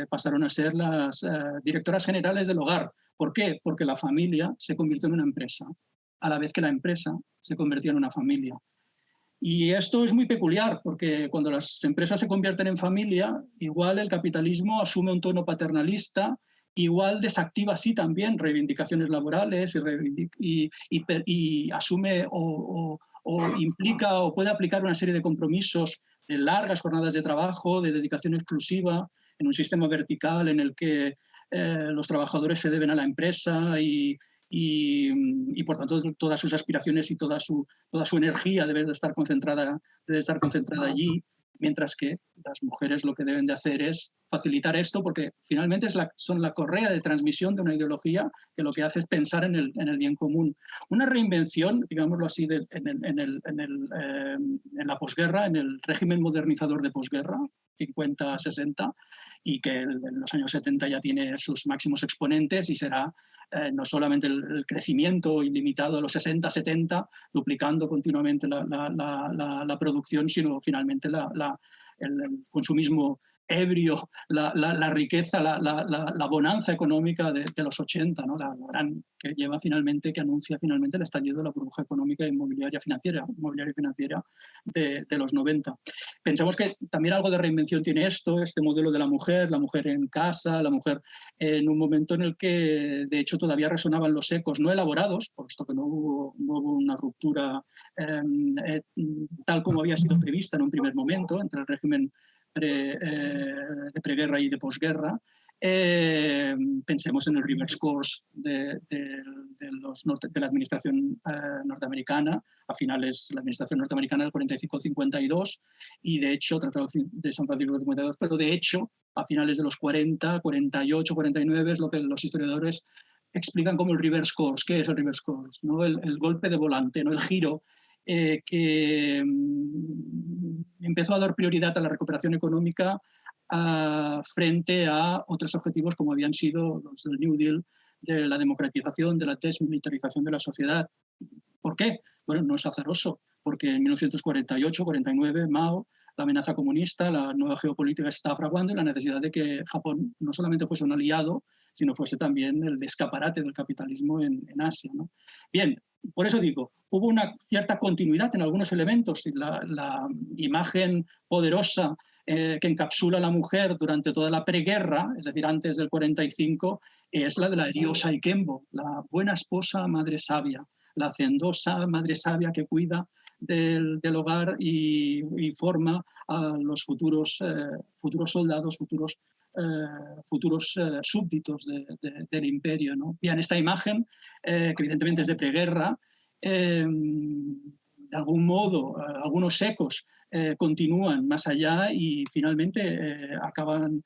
Speaker 4: pasaron a ser las directoras generales del hogar. ¿Por qué? Porque la familia se convirtió en una empresa, a la vez que la empresa se convirtió en una familia. Y esto es muy peculiar, porque cuando las empresas se convierten en familia, igual el capitalismo asume un tono paternalista, igual desactiva así también reivindicaciones laborales y asume o implica o puede aplicar una serie de compromisos de largas jornadas de trabajo, de dedicación exclusiva, en un sistema vertical en el que los trabajadores se deben a la empresa y por tanto todas sus aspiraciones y toda su energía debe de estar concentrada allí, mientras que las mujeres lo que deben de hacer es facilitar esto, porque finalmente son la correa de transmisión de una ideología que lo que hace es pensar en el bien común. Una reinvención, digámoslo así, en la posguerra, en el régimen modernizador de posguerra, 50-60, y que en los años 70 ya tiene sus máximos exponentes y será no solamente el crecimiento ilimitado de los 60-70, duplicando continuamente la producción, sino finalmente el consumismo ebrio la riqueza, la bonanza económica de los 80, ¿no? La gran que lleva finalmente, que anuncia finalmente el estallido de la burbuja económica e inmobiliaria financiera de los 90. Pensamos que también algo de reinvención tiene este modelo de la mujer en casa, la mujer en un momento en el que de hecho todavía resonaban los ecos no elaborados, puesto que no hubo una ruptura tal como había sido prevista en un primer momento entre el régimen de preguerra y de posguerra. Pensemos en el reverse course de la administración norteamericana, a finales la administración norteamericana del 45-52 y de hecho, Tratado de San Francisco del 52, pero de hecho a finales de los 40, 48, 49 es lo que los historiadores explican como el reverse course. ¿Qué es el reverse course? ¿No? El golpe de volante, ¿no? El giro que empezó a dar prioridad a la recuperación económica frente a otros objetivos como habían sido los del New Deal, de la democratización, de la desmilitarización de la sociedad. ¿Por qué? Bueno, no es azaroso, porque en 1948-49 Mao, la amenaza comunista, la nueva geopolítica se estaba fraguando y la necesidad de que Japón no solamente fuese un aliado, sino fuese también el escaparate del capitalismo en Asia, ¿no? Bien, por eso digo, hubo una cierta continuidad en algunos elementos y la imagen poderosa que encapsula a la mujer durante toda la preguerra, es decir, antes del 45, es la de la Ryōsai Kenbo, la buena esposa, madre sabia, la hacendosa madre sabia que cuida del hogar y forma a los futuros soldados, futuros súbditos del imperio, ¿no? Bien, esta imagen, que evidentemente es de preguerra, de algún modo, algunos ecos continúan más allá y finalmente acaban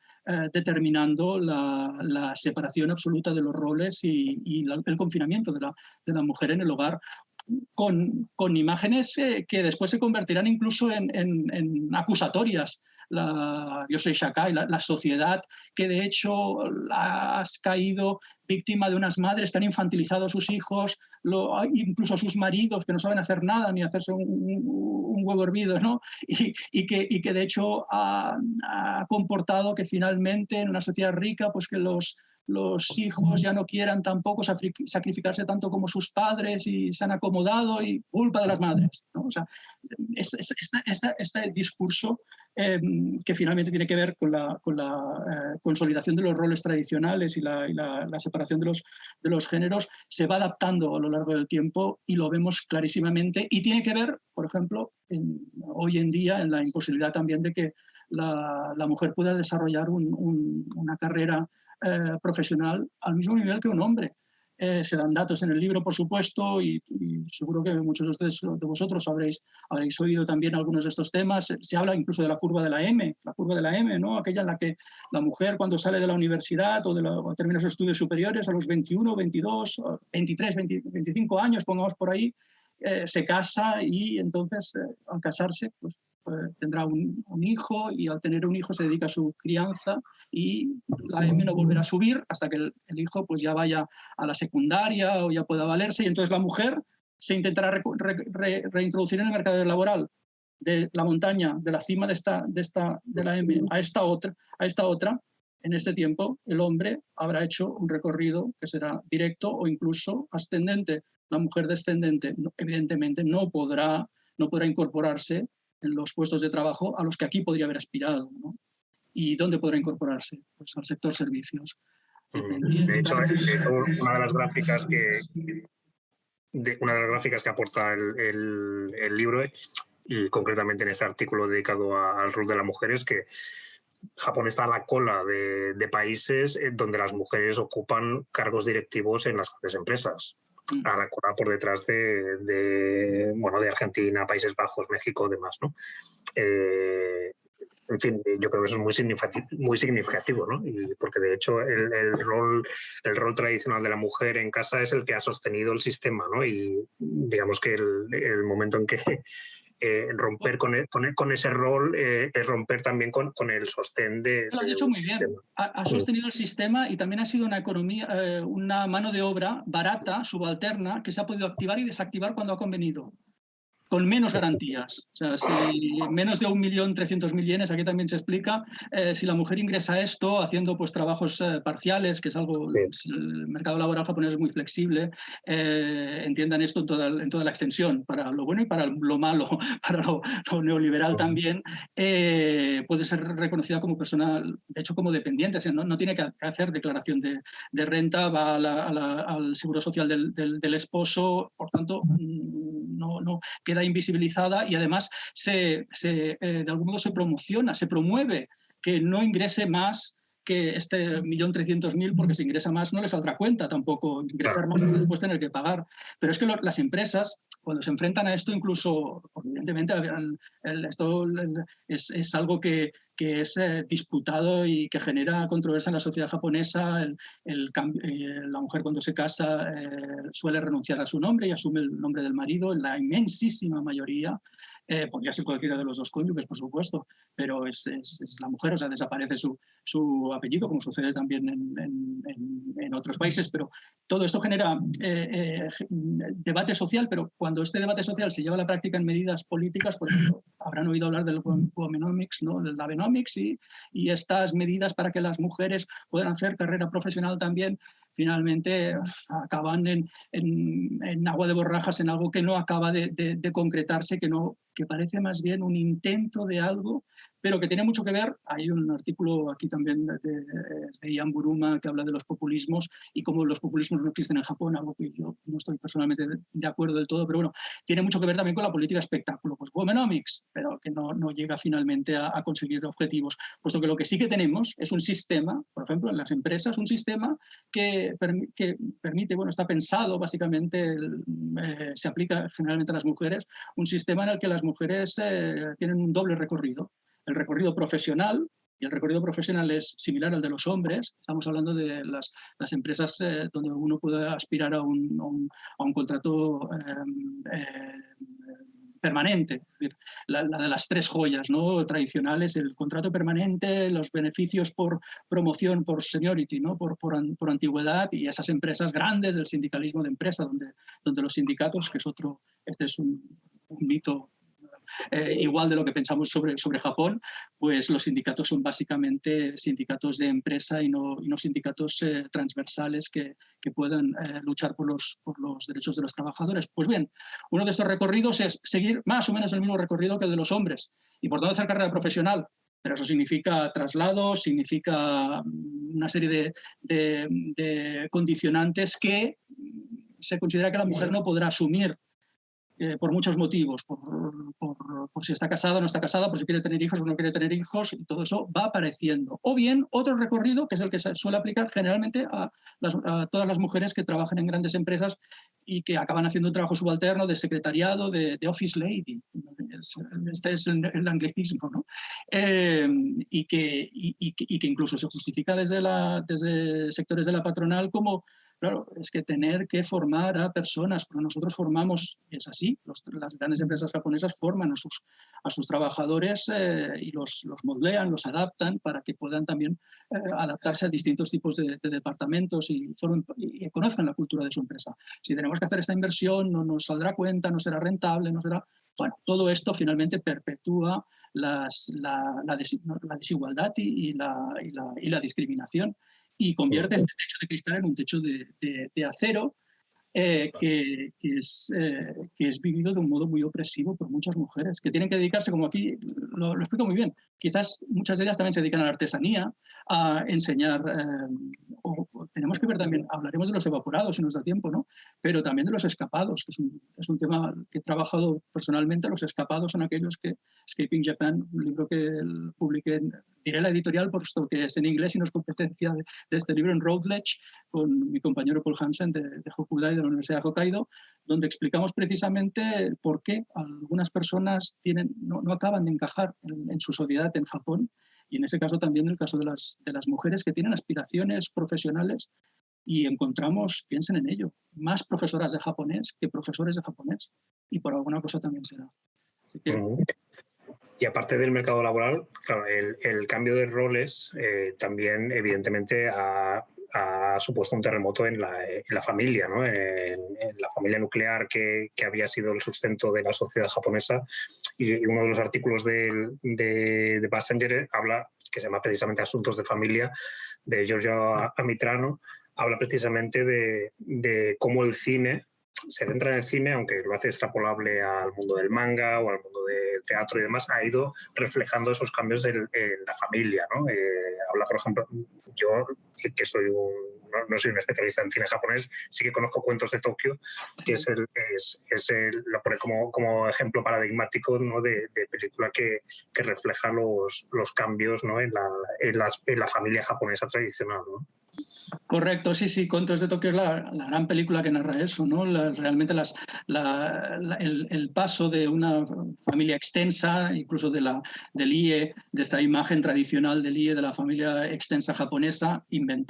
Speaker 4: determinando la separación absoluta de los roles y el confinamiento de la mujer en el hogar, con imágenes que después se convertirán incluso en acusatorias. Yo soy Shakai, la sociedad que de hecho has caído víctima de unas madres que han infantilizado a sus hijos, incluso a sus maridos que no saben hacer nada ni hacerse un huevo hervido, ¿no? Y que de hecho ha comportado que finalmente en una sociedad rica pues que los hijos ya no quieran tampoco sacrificarse tanto como sus padres y se han acomodado y culpa de las madres, ¿no? O sea, este discurso que finalmente tiene que ver con la consolidación de los roles tradicionales y la separación de los géneros se va adaptando a lo largo del tiempo y lo vemos clarísimamente y tiene que ver, por ejemplo, hoy en día en la imposibilidad también de que la mujer pueda desarrollar una carrera profesional al mismo nivel que un hombre. Se dan datos en el libro, por supuesto, y seguro que muchos de vosotros habréis oído también algunos de estos temas. Se habla incluso de la curva de la M, ¿no? Aquella en la que la mujer cuando sale de la universidad o termina sus estudios superiores a los 21, 22, 23, 25 años, pongamos por ahí, se casa y entonces al casarse pues tendrá un hijo y al tener un hijo se dedica a su crianza y la M no volverá a subir hasta que el hijo pues ya vaya a la secundaria o ya pueda valerse y entonces la mujer se intentará reintroducir en el mercado laboral de la montaña, de la cima de la M a esta otra. En este tiempo el hombre habrá hecho un recorrido que será directo o incluso ascendente. La mujer descendente evidentemente no podrá incorporarse en los puestos de trabajo a los que aquí podría haber aspirado, ¿no? ¿Y dónde podrá incorporarse? Pues al sector servicios.
Speaker 3: De hecho, una de las gráficas que aporta el libro, y concretamente en este artículo dedicado al rol de la mujer, es que Japón está a la cola de países donde las mujeres ocupan cargos directivos en las grandes empresas. A la cola por detrás de Argentina, Países Bajos, México, demás, ¿no? En fin, yo creo que eso es muy significativo, ¿no? Y porque de hecho el rol tradicional de la mujer en casa es el que ha sostenido el sistema, ¿no? Y digamos que el momento en que romper con ese rol es romper también con el sostén del
Speaker 4: Lo has dicho muy
Speaker 3: sistema.
Speaker 4: bien. Ha sostenido el sistema y también ha sido una economía, una mano de obra barata, subalterna, que se ha podido activar y desactivar cuando ha convenido. con menos garantías. O sea, si menos de 1.300.000 yenes, aquí también se explica, si la mujer ingresa esto haciendo pues trabajos parciales, que es algo,
Speaker 3: Sí.
Speaker 4: el mercado laboral japonés es muy flexible, entiendan esto en toda la extensión, para lo bueno y para lo malo, para lo neoliberal también, puede ser reconocida como persona, de hecho como dependiente, o sea, no tiene que hacer declaración de renta, va al seguro social del esposo, por tanto no queda invisibilizada y además de algún modo se promociona, se promueve que no ingrese más que este 1.300.000, porque si ingresa más no le saldrá cuenta tampoco ingresar más y después tener que pagar. Pero es que las empresas, cuando se enfrentan a esto, incluso, evidentemente, esto es algo que es disputado y que genera controversia en la sociedad japonesa. La mujer cuando se casa suele renunciar a su nombre y asume el nombre del marido en la inmensísima mayoría. Podría ser cualquiera de los dos cónyuges, por supuesto, pero es la mujer, o sea, desaparece su apellido, como sucede también en otros países, pero todo esto genera debate social, pero cuando este debate social se lleva a la práctica en medidas políticas, por ejemplo, habrán oído hablar del Womenomics, ¿no? Del Abenomics y estas medidas para que las mujeres puedan hacer carrera profesional también, finalmente acaban en agua de borrajas, en algo que no acaba de concretarse, que parece más bien un intento de algo, pero que tiene mucho que ver. Hay un artículo aquí también de Ian Buruma que habla de los populismos y cómo los populismos no existen en Japón, algo que yo no estoy personalmente de acuerdo del todo, pero bueno, tiene mucho que ver también con la política de espectáculo, pues Womenomics, pero que no llega finalmente a conseguir objetivos, puesto que lo que sí que tenemos es un sistema, por ejemplo, en las empresas, un sistema que permite, bueno, está pensado básicamente, se aplica generalmente a las mujeres, un sistema en el que las mujeres tienen un doble recorrido. El recorrido profesional, y el recorrido profesional es similar al de los hombres. Estamos hablando de las empresas donde uno puede aspirar a un contrato permanente. Es decir, la de las tres joyas, ¿no? Tradicionales, el contrato permanente, los beneficios por promoción, por seniority, ¿no? por antigüedad, y esas empresas grandes del sindicalismo de empresa, donde los sindicatos, que es este es un mito igual de lo que pensamos sobre Japón, pues los sindicatos son básicamente sindicatos de empresa y no sindicatos transversales que puedan luchar por los derechos de los trabajadores. Pues bien, uno de estos recorridos es seguir más o menos el mismo recorrido que el de los hombres y por tanto hacer carrera profesional. Pero eso significa traslados, significa una serie de condicionantes que se considera que la mujer no podrá asumir por muchos motivos, por si está casada o no está casada, por si quiere tener hijos o no quiere tener hijos, y todo eso va apareciendo. O bien otro recorrido, que es el que se suele aplicar generalmente a todas las mujeres que trabajan en grandes empresas y que acaban haciendo un trabajo subalterno de secretariado, de office lady. Este es el anglicismo, ¿no? Y que incluso se justifica desde sectores de la patronal como, claro, es que tener que formar a personas, porque nosotros formamos, es así, las grandes empresas japonesas forman a sus trabajadores y los moldean, los adaptan para que puedan también adaptarse a distintos tipos de departamentos y conozcan la cultura de su empresa. Si tenemos que hacer esta inversión, no nos saldrá cuenta, no será rentable, no será... Bueno, todo esto finalmente perpetúa la desigualdad y la discriminación, y convierte este techo de cristal en un techo de acero que es vivido de un modo muy opresivo por muchas mujeres, que tienen que dedicarse, como aquí lo explico muy bien, quizás muchas de ellas también se dedican a la artesanía, a enseñar, tenemos que ver también, hablaremos de los evaporados si nos da tiempo, ¿no? Pero también de los escapados, que es un tema que he trabajado personalmente. Los escapados son aquellos que, Escaping Japan, un libro que publiqué, diré la editorial puesto que es en inglés y no es competencia de este libro, en Routledge, con mi compañero Paul Hansen de Hokudai, de la Universidad de Hokkaido, donde explicamos precisamente por qué algunas personas no acaban de encajar en su sociedad en Japón, y en ese caso también el caso de las mujeres que tienen aspiraciones profesionales, y encontramos, piensen en ello, más profesoras de japonés que profesores de japonés, y por alguna cosa también será. Así que,
Speaker 3: y aparte del mercado laboral, claro, el cambio de roles también evidentemente ha ha supuesto un terremoto en la familia, ¿no? En la familia nuclear que había sido el sustento de la sociedad japonesa. Y uno de los artículos de Passenger habla, que se llama precisamente Asuntos de Familia, de Giorgio Amitrano, habla precisamente de cómo el cine se centra en el cine, aunque lo hace extrapolable al mundo del manga o al mundo del teatro y demás, ha ido reflejando esos cambios en la familia, ¿no? Habla, por ejemplo, yo, que soy no soy un especialista en cine japonés, sí que conozco Cuentos de Tokio, que lo pone como ejemplo paradigmático, ¿no? de película que refleja los cambios, ¿no? en la familia japonesa tradicional, ¿no?
Speaker 4: Correcto, sí, Cuentos de Tokio es la gran película que narra eso, ¿no? Realmente el paso de una familia extensa, incluso del IE, de esta imagen tradicional del IE, de la familia extensa japonesa,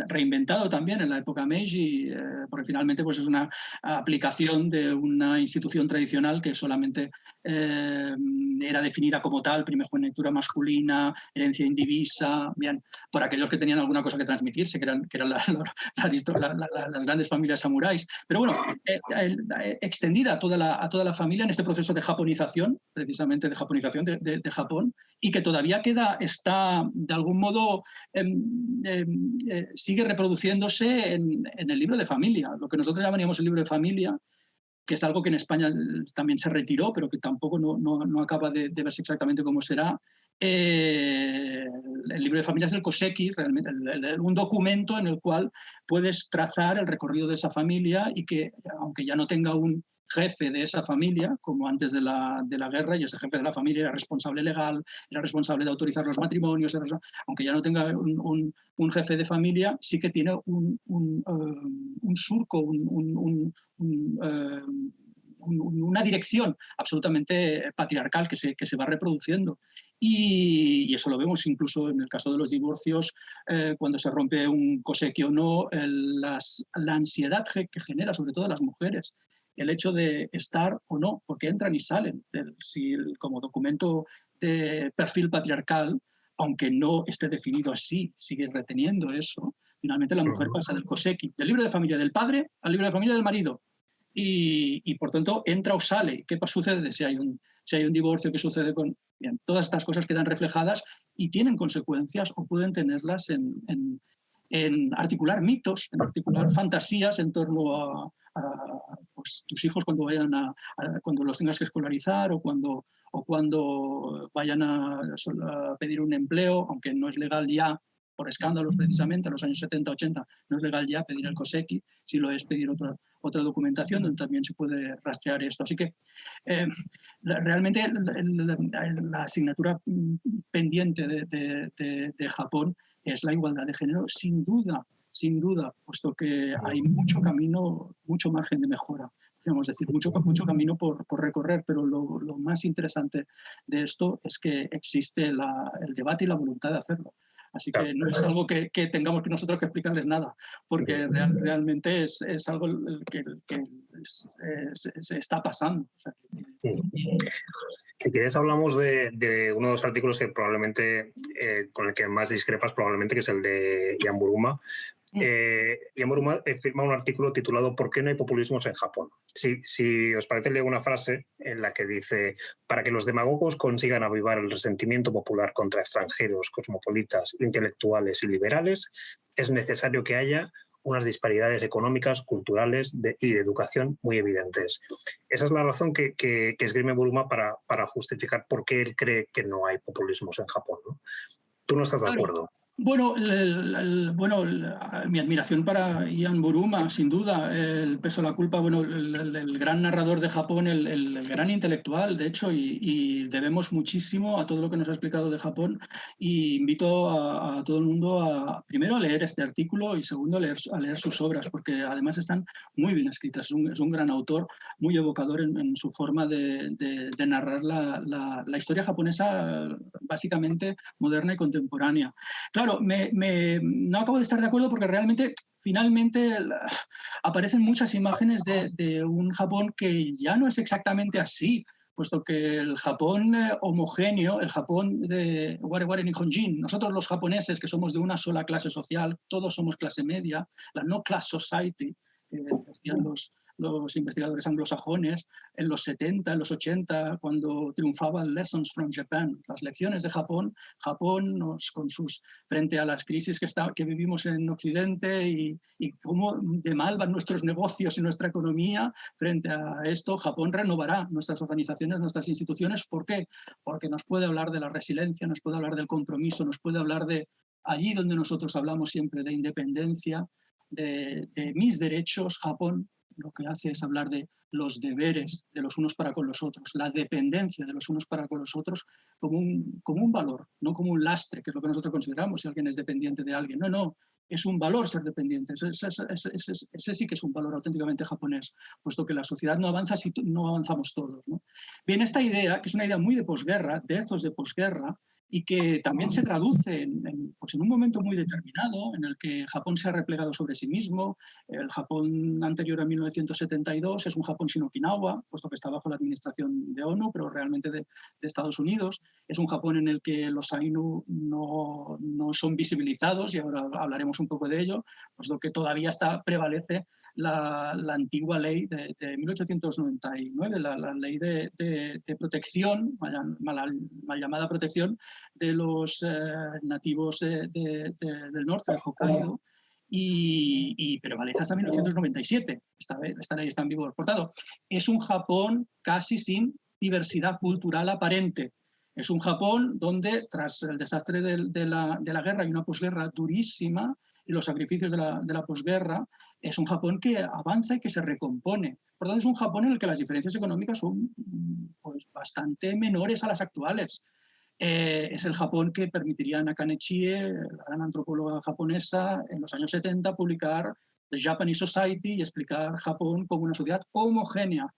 Speaker 4: reinventado también en la época Meiji, porque finalmente pues, es una aplicación de una institución tradicional que solamente era definida como tal, primogenitura masculina, herencia indivisa, bien, por aquellos que tenían alguna cosa que transmitirse, que eran las grandes familias samuráis. Pero bueno, extendida a toda la familia en este proceso de japonización, precisamente de japonización de Japón, y que todavía está de algún modo, sigue reproduciéndose en el libro de familia, lo que nosotros llamaríamos el libro de familia, que es algo que en España también se retiró, pero que tampoco no acaba de verse exactamente cómo será. El libro de familia es el Koseki, realmente, un documento en el cual puedes trazar el recorrido de esa familia y que, aunque ya no tenga un jefe de esa familia, como antes de la guerra, y ese jefe de la familia era responsable legal, era responsable de autorizar los matrimonios, aunque ya no tenga un jefe de familia, sí que tiene un surco, una dirección absolutamente patriarcal que se va reproduciendo. Y eso lo vemos incluso en el caso de los divorcios, cuando se rompe un koseki o no, la ansiedad que genera, sobre todo a las mujeres, el hecho de estar o no, porque entran y salen, como documento de perfil patriarcal, aunque no esté definido así, sigue reteniendo eso. Finalmente la mujer pasa del koseki, del libro de familia del padre al libro de familia del marido. Y por tanto entra o sale. ¿Qué sucede si hay un divorcio? ¿Qué sucede con...? Bien, todas estas cosas quedan reflejadas y tienen consecuencias o pueden tenerlas en articular mitos, en articular fantasías en torno a pues, tus hijos cuando cuando los tengas que escolarizar o cuando vayan a pedir un empleo, aunque no es legal ya, por escándalos precisamente, en los años 70-80, no es legal ya pedir el koseki, si lo es pedir otra documentación donde también se puede rastrear esto. Así que realmente la asignatura pendiente de Japón es la igualdad de género, sin duda, puesto que hay mucho camino, mucho margen de mejora. Podemos decir, mucho camino por recorrer, pero lo más interesante de esto es que existe el debate y la voluntad de hacerlo. Así que no es algo que tengamos que nosotros que explicarles nada, porque realmente es algo que se está pasando. O sea,
Speaker 3: si quieres hablamos de uno de los artículos que probablemente con el que más discrepas probablemente, que es el de Ian Buruma. Ian Buruma firma un artículo titulado ¿Por qué no hay populismos en Japón? Si os parece, leo una frase en la que dice: para que los demagogos consigan avivar el resentimiento popular contra extranjeros, cosmopolitas, intelectuales y liberales, es necesario que haya unas disparidades económicas, culturales y de educación muy evidentes. Esa es la razón que esgrime Buruma para justificar por qué él cree que no hay populismos en Japón, ¿no? ¿Tú no estás de acuerdo?
Speaker 4: Bueno, mi admiración para Ian Buruma, sin duda, El peso de la culpa, bueno, el gran narrador de Japón, el gran intelectual, de hecho, y debemos muchísimo a todo lo que nos ha explicado de Japón, y invito a todo el mundo primero a leer este artículo y segundo a leer sus obras, porque además están muy bien escritas, es un gran autor, muy evocador en su forma de narrar la historia japonesa, básicamente moderna y contemporánea. Claro, no acabo de estar de acuerdo porque realmente, finalmente, aparecen muchas imágenes de un Japón que ya no es exactamente así puesto que el Japón homogéneo, el Japón de Ware Nihonjin, nosotros los japoneses que somos de una sola clase social, todos somos clase media, la no class society, que decían los investigadores anglosajones, en los 70, en los 80, cuando triunfaba el Lessons from Japan, las lecciones de Japón, frente a las crisis que vivimos en Occidente y cómo de mal van nuestros negocios y nuestra economía, frente a esto, Japón renovará nuestras organizaciones, nuestras instituciones. ¿Por qué? Porque nos puede hablar de la resiliencia, nos puede hablar del compromiso, nos puede hablar de allí donde nosotros hablamos siempre de independencia, de mis derechos. Japón lo que hace es hablar de los deberes de los unos para con los otros, la dependencia de los unos para con los otros como un valor, no como un lastre, que es lo que nosotros consideramos si alguien es dependiente de alguien. No, no, es un valor ser dependiente. Ese sí que es un valor auténticamente japonés, puesto que la sociedad no avanza si no avanzamos todos, ¿no? Bien, esta idea, que es una idea muy de posguerra, de ethos de posguerra, y que también se traduce pues en un momento muy determinado en el que Japón se ha replegado sobre sí mismo. El Japón anterior a 1972 es un Japón sin Okinawa, puesto que está bajo la administración de ONU, pero realmente de Estados Unidos. Es un Japón en el que los Ainu no son visibilizados, y ahora hablaremos un poco de ello, puesto que todavía prevalece la antigua ley de 1899, la ley de protección, mal llamada protección, de los nativos del norte, de Hokkaido, y prevalece hasta 1997. Esta ley está en vigor. Por tanto, es un Japón casi sin diversidad cultural aparente. Es un Japón donde, tras el desastre de la guerra y una posguerra durísima, y los sacrificios de la posguerra, es un Japón que avanza y que se recompone. Por tanto, es un Japón en el que las diferencias económicas son pues, bastante menores a las actuales. Es el Japón que permitiría a Nakane Chie, la gran antropóloga japonesa, en los años 70, publicar The Japanese Society y explicar Japón como una sociedad homogénea.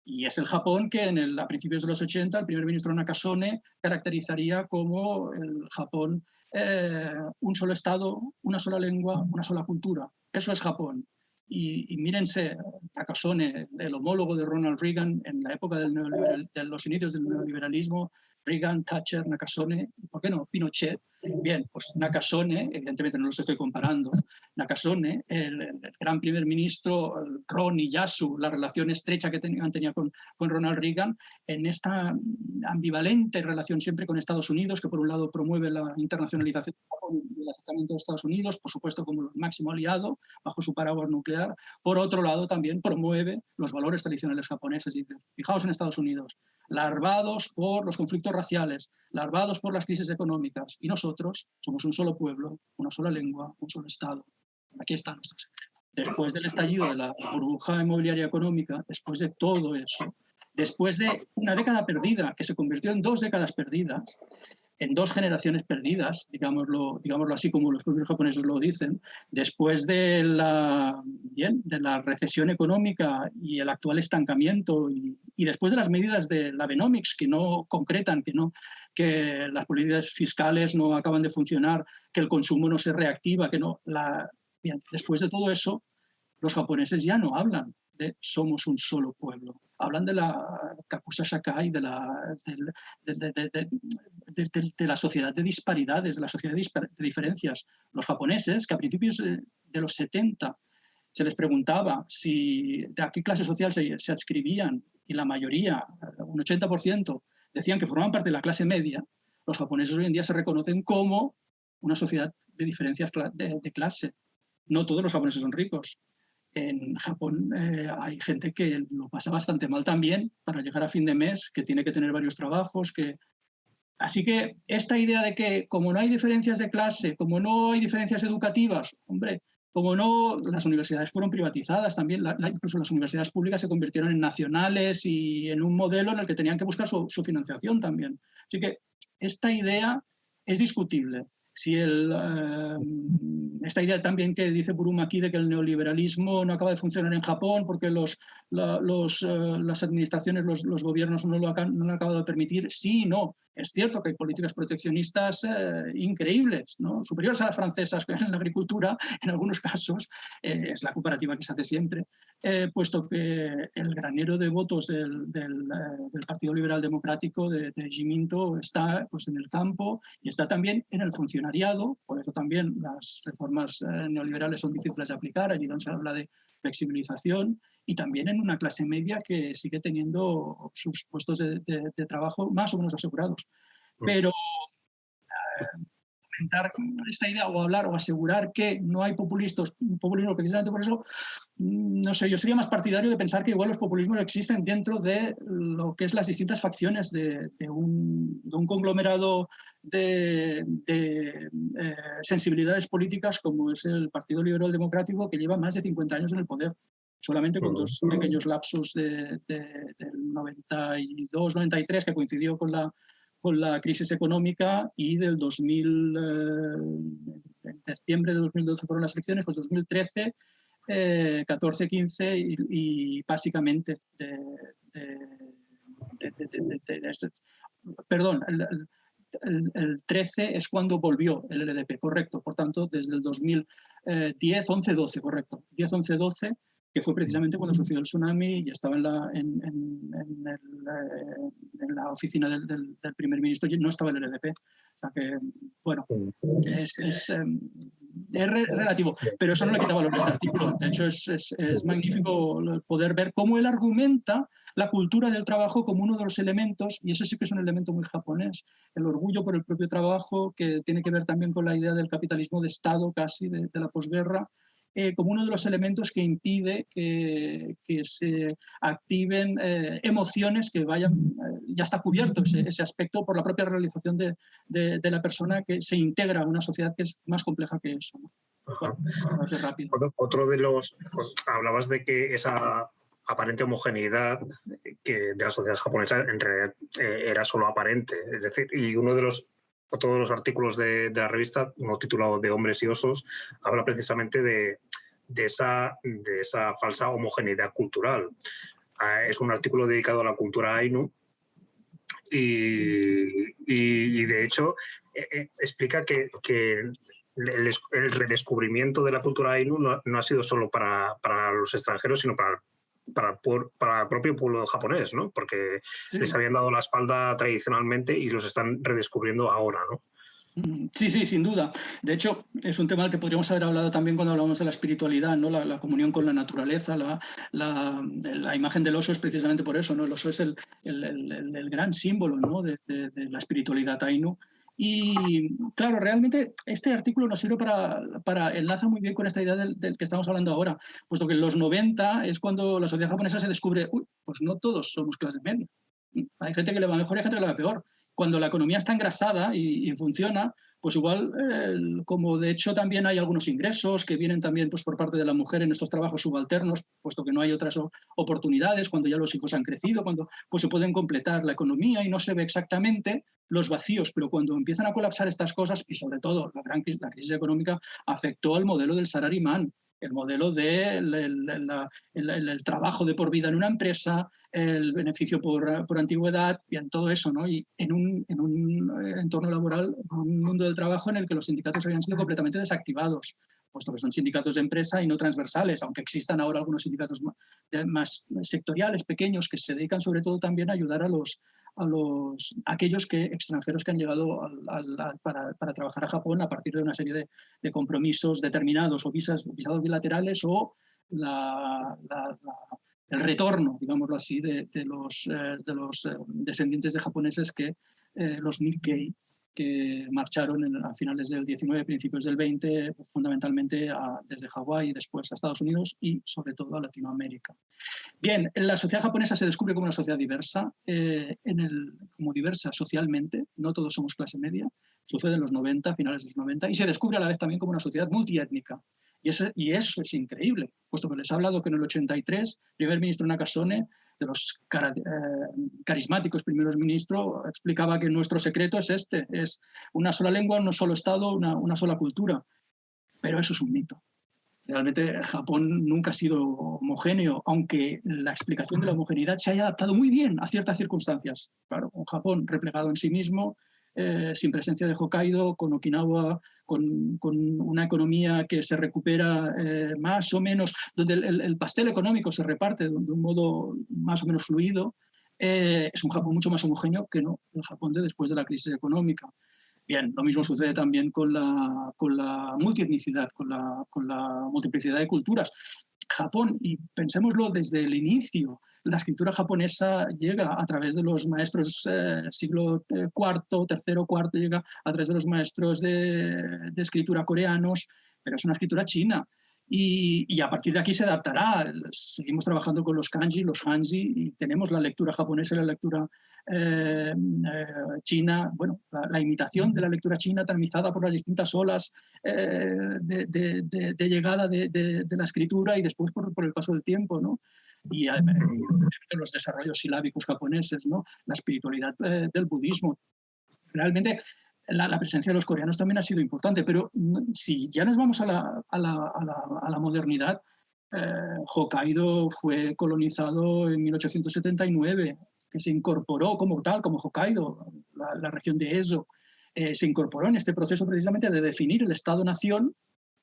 Speaker 4: Y es el Japón que a principios de los 80 el primer ministro Nakasone caracterizaría como el Japón un solo Estado, una sola lengua, una sola cultura. Eso es Japón. Y mírense, Nakasone, el homólogo de Ronald Reagan en la época de los inicios del neoliberalismo, Reagan, Thatcher, Nakasone, ¿por qué no? Pinochet. Bien, pues Nakasone, evidentemente no los estoy comparando, Nakasone, el gran primer ministro, Ron Ieyasu, la relación estrecha que tenía con Ronald Reagan, en esta ambivalente relación siempre con Estados Unidos, que por un lado promueve la internacionalización del acercamiento de Estados Unidos, por supuesto como el máximo aliado, bajo su paraguas nuclear, por otro lado también promueve los valores tradicionales japoneses. Dice, fijaos en Estados Unidos, larvados por los conflictos raciales, larvados por las crisis económicas, y nosotros somos un solo pueblo, una sola lengua, un solo Estado. Aquí está nuestro secreto. Después del estallido de la burbuja inmobiliaria económica, después de todo eso, después de una década perdida, que se convirtió en 2 décadas perdidas, en 2 generaciones perdidas, digámoslo así como los propios japoneses lo dicen, después de la recesión económica y el actual estancamiento, y después de las medidas de la Abenomics que no concretan, que las políticas fiscales no acaban de funcionar, que el consumo no se reactiva, después de todo eso, los japoneses ya no hablan de somos un solo pueblo. Hablan de la Kakusa Shakai, de la sociedad de disparidades, de la sociedad de diferencias. Los japoneses, que a principios de los 70 se les preguntaba de a qué clase social se adscribían, y la mayoría, un 80%, decían que formaban parte de la clase media, los japoneses hoy en día se reconocen como una sociedad de diferencias de clase. No todos los japoneses son ricos. En Japón hay gente que lo pasa bastante mal también para llegar a fin de mes, que tiene que tener varios trabajos. Así que esta idea de que como no hay diferencias de clase, como no hay diferencias educativas, hombre, como no, las universidades fueron privatizadas también, incluso las universidades públicas se convirtieron en nacionales y en un modelo en el que tenían que buscar su financiación también. Así que esta idea es discutible. Si esta idea también que dice Buruma aquí de que el neoliberalismo no acaba de funcionar en Japón porque las administraciones, los gobiernos no lo han acabado de permitir, sí y no. Es cierto que hay políticas proteccionistas increíbles, ¿no? Superiores a las francesas en la agricultura, en algunos casos, es la comparativa que se hace siempre, puesto que el granero de votos del Partido Liberal Democrático de Xi Jinping está pues, en el campo y está también en el funcionariado. Por eso también las reformas neoliberales son difíciles de aplicar, allí donde se habla de flexibilización, y también en una clase media que sigue teniendo sus puestos de trabajo más o menos asegurados. Pero comentar esta idea o hablar o asegurar que no hay populismo precisamente por eso, no sé, yo sería más partidario de pensar que igual los populismos existen dentro de lo que es las distintas facciones de un conglomerado de sensibilidades políticas como es el Partido Liberal Democrático, que lleva más de 50 años en el poder, solamente con dos pequeños lapsos del 92-93 que coincidió con la crisis económica, y del 2000, en diciembre de 2012 fueron las elecciones, pues 2013, 14, 15 y básicamente perdón, el 13 es cuando volvió el LDP, correcto. Por tanto, desde el 2010, 11, 12, correcto. 10, 11, 12, que fue precisamente cuando sucedió el tsunami y estaba en la oficina del primer ministro, y no estaba el LDP. O sea que, bueno, es relativo, pero eso no le quita valor a este artículo. De hecho, es magnífico poder ver cómo él argumenta la cultura del trabajo como uno de los elementos, y eso sí que es un elemento muy japonés, el orgullo por el propio trabajo, que tiene que ver también con la idea del capitalismo de Estado casi de la posguerra, como uno de los elementos que impide que se activen emociones que vayan, ya está cubierto ese aspecto por la propia realización de la persona, que se integra a una sociedad que es más compleja que eso, ¿no? Bueno, rápido.
Speaker 3: Otro de los, pues, hablabas de que esa aparente homogeneidad de la sociedad japonesa en realidad era solo aparente, es decir, y otro de los artículos de la revista, uno titulado De hombres y osos, habla precisamente de esa falsa homogeneidad cultural. Es un artículo dedicado a la cultura Ainu y de hecho explica que el redescubrimiento de la cultura Ainu no ha sido solo para los extranjeros, sino para el propio pueblo japonés, ¿no? Porque les habían dado la espalda tradicionalmente y los están redescubriendo ahora, ¿no?
Speaker 4: Sí, sin duda. De hecho, es un tema del que podríamos haber hablado también cuando hablamos de la espiritualidad, ¿no? La comunión con la naturaleza, la imagen del oso es precisamente por eso, ¿no? El oso es el gran símbolo, ¿no? de la espiritualidad Ainu. Y claro, realmente este artículo nos sirve enlaza muy bien con esta idea del que estamos hablando ahora, puesto que en los 90 es cuando la sociedad japonesa se descubre, pues no todos somos clase media. Hay gente que le va mejor y hay gente que le va peor. Cuando la economía está engrasada y funciona, pues igual, como de hecho también hay algunos ingresos que vienen también pues, por parte de la mujer en estos trabajos subalternos, puesto que no hay otras oportunidades, cuando ya los hijos han crecido, cuando pues, se pueden completar la economía y no se ve exactamente los vacíos, pero cuando empiezan a colapsar estas cosas, y sobre todo la crisis económica afectó al modelo del salaryman, el modelo del trabajo de por vida en una empresa, el beneficio por antigüedad, bien, todo eso, ¿no? Y en un entorno laboral, un mundo del trabajo en el que los sindicatos habían sido completamente desactivados, puesto que son sindicatos de empresa y no transversales, aunque existan ahora algunos sindicatos más sectoriales, pequeños, que se dedican sobre todo también a ayudar a aquellos extranjeros que han llegado para trabajar a Japón a partir de una serie de compromisos determinados o visados bilaterales o el retorno, digámoslo así, de los descendientes de japoneses los Nikkei, que marcharon a finales del 19, principios del 20, fundamentalmente desde Hawái y después a Estados Unidos y sobre todo a Latinoamérica. Bien, la sociedad japonesa se descubre como una sociedad diversa, como diversa socialmente, no todos somos clase media, sucede en los 90, finales de los 90, y se descubre a la vez también como una sociedad multiétnica. Y eso es increíble, puesto que les he hablado que en el 83, el primer ministro Nakasone, de los carismáticos primeros ministros, explicaba que nuestro secreto es una sola lengua, un solo Estado, una sola cultura. Pero eso es un mito. Realmente Japón nunca ha sido homogéneo, aunque la explicación de la homogeneidad se haya adaptado muy bien a ciertas circunstancias. Claro, Japón replegado en sí mismo, sin presencia de Hokkaido, con Okinawa, con una economía que se recupera más o menos, donde el pastel económico se reparte de un modo más o menos fluido. Es un Japón mucho más homogéneo que no el Japón de después de la crisis económica. Bien, lo mismo sucede también con la multietnicidad, con la multiplicidad de culturas. Japón, y pensémoslo desde el inicio, la escritura japonesa llega a través de los maestros siglo IV, III, IV, llega a través de los maestros de escritura coreanos, pero es una escritura china. Y a partir de aquí se adaptará. Seguimos trabajando con los kanji, los hanji, y tenemos la lectura japonesa y la lectura china, bueno, la imitación de la lectura china tamizada por las distintas olas de llegada de la escritura y después por el paso del tiempo, ¿no? Y los desarrollos silábicos japoneses, ¿no? La espiritualidad del budismo. Realmente la presencia de los coreanos también ha sido importante, pero si ya nos vamos a la modernidad, Hokkaido fue colonizado en 1879, que se incorporó como tal, como Hokkaido, la región de Ezo, se incorporó en este proceso precisamente de definir el Estado-nación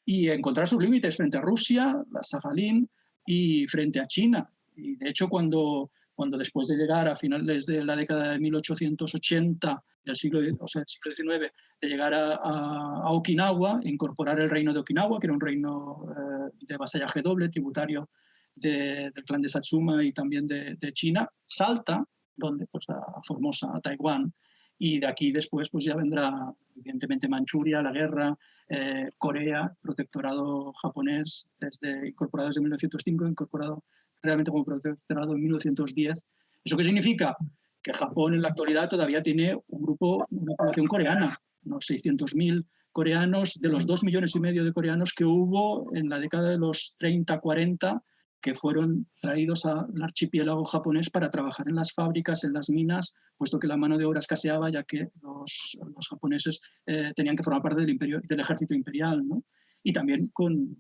Speaker 4: y encontrar sus límites frente a Rusia, la Sajalín, y frente a China. Y de hecho, cuando después de llegar a finales de la década de 1880 del siglo XIX, de llegar a Okinawa, incorporar el reino de Okinawa, que era un reino de vasallaje doble, tributario del clan de Satsuma y también de China, salta donde, pues, a Formosa, a Taiwán, y de aquí después pues ya vendrá evidentemente Manchuria, la guerra, Corea, protectorado japonés incorporado desde 1905, incorporado realmente como protectorado en 1910. ¿Eso qué significa? Que Japón en la actualidad todavía tiene una población coreana, unos 600.000 coreanos, de los 2,5 millones de coreanos que hubo en la década de los 30-40, que fueron traídos al archipiélago japonés para trabajar en las fábricas, en las minas, puesto que la mano de obra escaseaba, ya que los japoneses tenían que formar parte del ejército imperial, ¿no? Y también con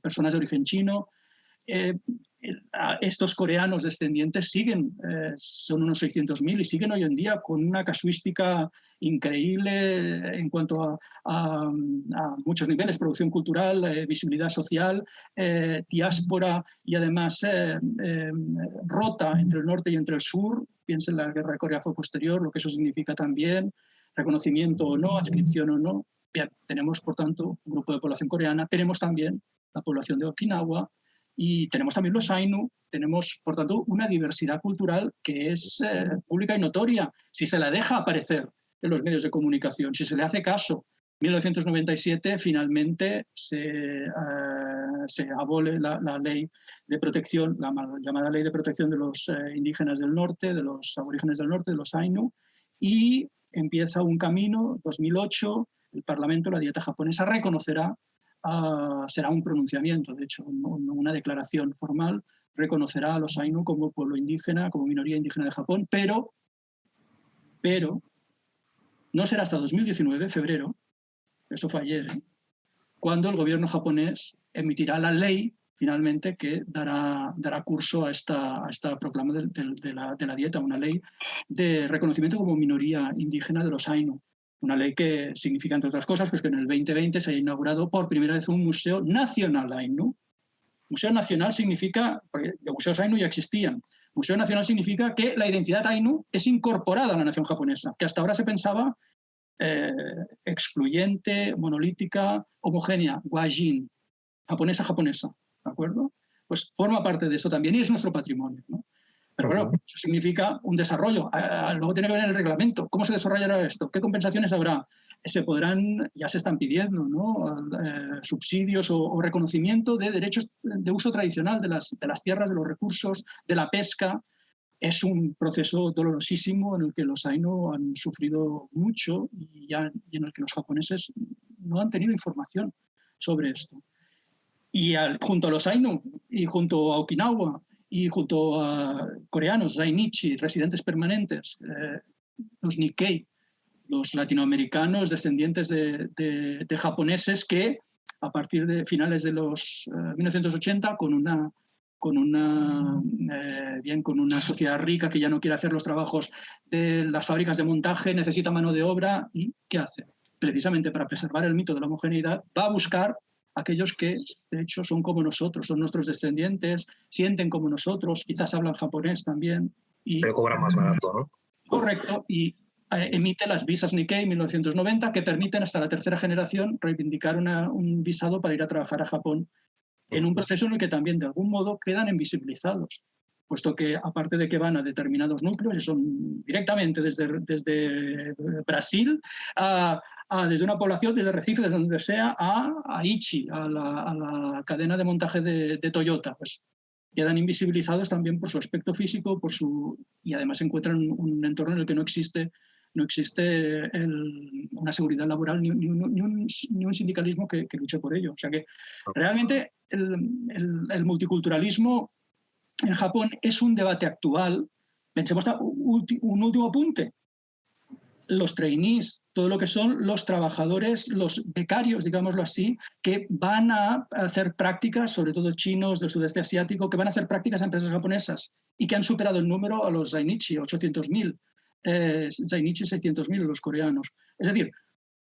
Speaker 4: personas de origen chino. Estos coreanos descendientes son unos 600.000 y siguen hoy en día con una casuística increíble en cuanto a muchos niveles: producción cultural, visibilidad social, diáspora y además rota entre el norte y entre el sur. Piensen, la guerra de Corea fue posterior, lo que eso significa también, reconocimiento o no, adscripción o no. Bien, tenemos por tanto un grupo de población coreana, tenemos también la población de Okinawa, y tenemos también los Ainu, tenemos, por tanto, una diversidad cultural que es pública y notoria, si se la deja aparecer en los medios de comunicación, si se le hace caso. En 1997, finalmente, se abole la ley de protección, la llamada ley de protección de los indígenas del norte, de los aborígenes del norte, de los Ainu, y empieza un camino. 2008, el Parlamento, la Dieta japonesa, reconocerá, será un pronunciamiento, de hecho, una declaración formal, reconocerá a los Ainu como pueblo indígena, como minoría indígena de Japón, pero no será hasta 2019, febrero, eso fue ayer, cuando el gobierno japonés emitirá la ley, finalmente, que dará curso a esta proclama de la Dieta, una ley de reconocimiento como minoría indígena de los Ainu. Una ley que significa, entre otras cosas, pues que en el 2020 se ha inaugurado por primera vez un Museo Nacional Ainu. Museo Nacional significa, porque de museos Ainu ya existían, Museo Nacional significa que la identidad Ainu es incorporada a la nación japonesa, que hasta ahora se pensaba excluyente, monolítica, homogénea, guajin, japonesa, ¿de acuerdo? Pues forma parte de eso también y es nuestro patrimonio, ¿no? Pero bueno, eso significa un desarrollo. Luego tiene que ver el reglamento. ¿Cómo se desarrollará esto? ¿Qué compensaciones habrá? Ya se están pidiendo, ¿no? Subsidios o reconocimiento de derechos de uso tradicional de las tierras, de los recursos, de la pesca. Es un proceso dolorosísimo en el que los Ainu han sufrido mucho y en el que los japoneses no han tenido información sobre esto. Y junto a los Ainu y junto a Okinawa y junto a coreanos, zainichi, residentes permanentes, los Nikkei, los latinoamericanos descendientes de japoneses que a partir de finales de los 1980, con con una sociedad rica que ya no quiere hacer los trabajos de las fábricas de montaje, necesita mano de obra, ¿y qué hace? Precisamente para preservar el mito de la homogeneidad, va a buscar aquellos que, de hecho, son como nosotros, son nuestros descendientes, sienten como nosotros, quizás hablan japonés también.
Speaker 3: Pero cobran más barato, ¿no?
Speaker 4: Correcto, y emite las visas Nikkei 1990 que permiten hasta la tercera generación reivindicar un visado para ir a trabajar a Japón, en un proceso en el que también de algún modo quedan invisibilizados, puesto que aparte de que van a determinados núcleos, y son directamente desde Brasil desde una población, desde Recife, desde donde sea, a Aichi, a la cadena de montaje de Toyota, pues quedan invisibilizados también por su aspecto físico, y además se encuentran en un entorno en el que no existe una seguridad laboral ni un sindicalismo que luche por ello. O sea que realmente el multiculturalismo en Japón es un debate actual. Pensemos un último apunte. Los trainees, todo lo que son los trabajadores, los becarios, digámoslo así, que van a hacer prácticas, sobre todo chinos del sudeste asiático, que van a hacer prácticas a empresas japonesas y que han superado el número a los Zainichi, 800.000, Zainichi 600.000 los coreanos. Es decir,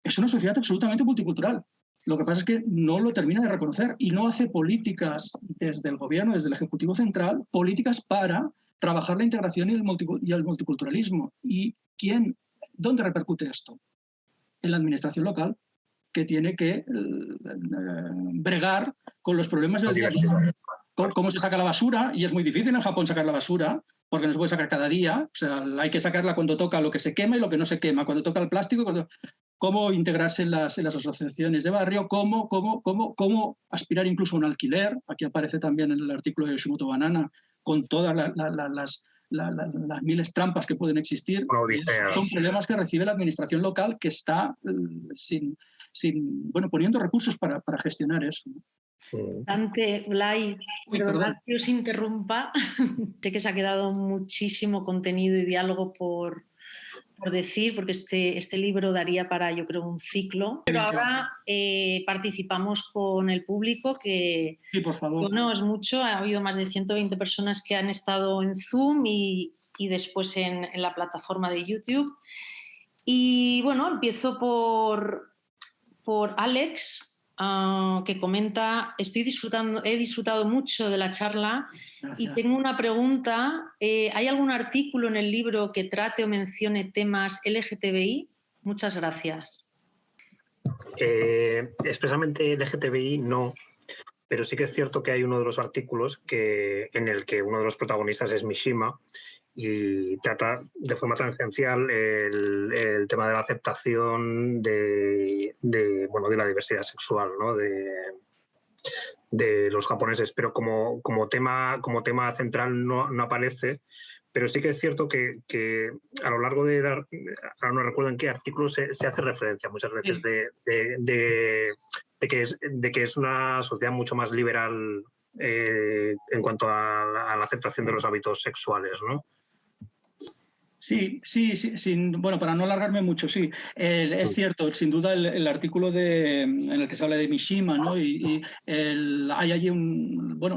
Speaker 4: es una sociedad absolutamente multicultural. Lo que pasa es que no lo termina de reconocer y no hace políticas desde el gobierno, desde el Ejecutivo Central, políticas para trabajar la integración y el multiculturalismo. ¿Y dónde repercute esto? En la administración local, que tiene que bregar con los problemas del día a día. Cómo se saca la basura, y es muy difícil en Japón sacar la basura, porque no se puede sacar cada día. O sea, hay que sacarla cuando toca lo que se quema y lo que no se quema, cuando toca el plástico, cómo integrarse en las asociaciones de barrio, cómo aspirar incluso a un alquiler. Aquí aparece también en el artículo de Yoshimoto Banana, con todas las miles trampas que pueden existir. Son problemas que recibe la administración local, que está poniendo recursos para gestionar eso.
Speaker 1: Dante, Blay, perdón que os interrumpa. Sé que se ha quedado muchísimo contenido y diálogo por decir, porque este libro daría para, yo creo, un ciclo. Pero ahora participamos con el público, que
Speaker 4: sí, por favor.
Speaker 1: No es mucho. Ha habido más de 120 personas que han estado en Zoom y después en la plataforma de YouTube. Y bueno, empiezo por Alex, que comenta: he disfrutado mucho de la charla. Gracias. Y tengo una pregunta. ¿Hay algún artículo en el libro que trate o mencione temas LGTBI? Muchas gracias.
Speaker 3: Expresamente LGTBI no, pero sí que es cierto que hay uno de los artículos en el que uno de los protagonistas es Mishima, y trata de forma tangencial el tema de la aceptación de la diversidad sexual, ¿no? de los japoneses, pero como tema central no aparece. Pero sí que es cierto que a lo largo ahora no recuerdo en qué artículo se hace referencia muchas veces de que es una sociedad mucho más liberal en cuanto a la aceptación de los hábitos sexuales, ¿no?
Speaker 4: Sí, bueno, para no alargarme mucho, sí. Es cierto, sin duda el artículo en el que se habla de Mishima, ¿no? Hay allí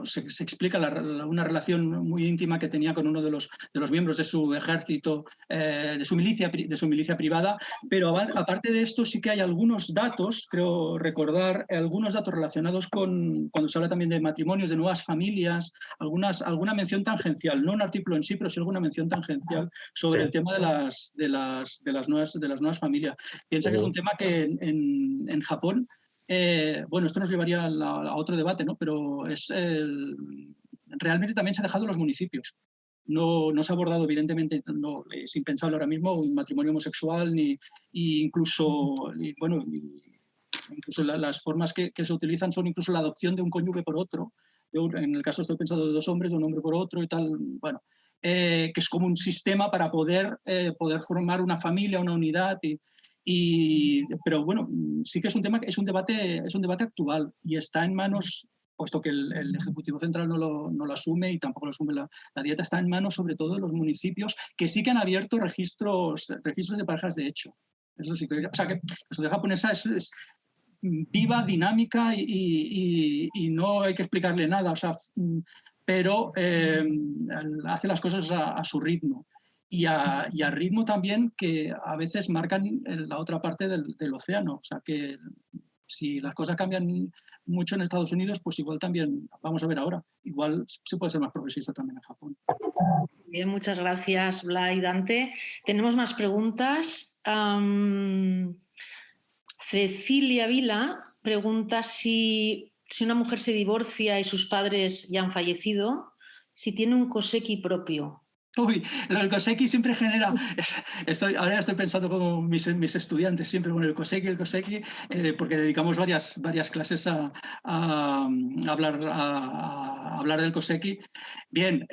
Speaker 4: se explica una relación muy íntima que tenía con uno de los miembros de su ejército, de su milicia privada, pero aparte de esto sí que hay algunos datos, creo recordar, algunos datos relacionados cuando se habla también de matrimonios, de nuevas familias, alguna mención tangencial, no un artículo en sí, pero sí alguna mención tangencial sobre el tema de las nuevas familias. Piensa que es un tema que en Japón, esto nos llevaría a otro debate, ¿no? Pero realmente también se ha dejado en los municipios. No se ha abordado, evidentemente, es impensable ahora mismo un matrimonio homosexual, incluso las formas que se utilizan son incluso la adopción de un cónyuge por otro. En el caso estoy pensando de dos hombres, de un hombre por otro y tal, bueno. Que es como un sistema para poder formar una familia, una unidad. Pero bueno, sí que es un debate actual y está en manos, puesto que el Ejecutivo Central no lo asume y tampoco lo asume la Dieta, está en manos sobre todo de los municipios, que sí que han abierto registros de parejas de hecho. Eso sí que, o sea, que la sociedad japonesa es viva, dinámica y no hay que explicarle nada. O sea, pero hace las cosas a su ritmo. Y a ritmo también que a veces marcan la otra parte del océano. O sea que si las cosas cambian mucho en Estados Unidos, pues igual también, vamos a ver ahora, igual se puede ser más progresista también en Japón.
Speaker 1: Bien, muchas gracias, Blay y Dante. Tenemos más preguntas. Cecilia Vila pregunta si una mujer se divorcia y sus padres ya han fallecido, si tiene un koseki propio.
Speaker 4: Uy, el koseki siempre genera... ahora estoy pensando como mis estudiantes siempre con el koseki, porque dedicamos varias clases a hablar del koseki. Bien,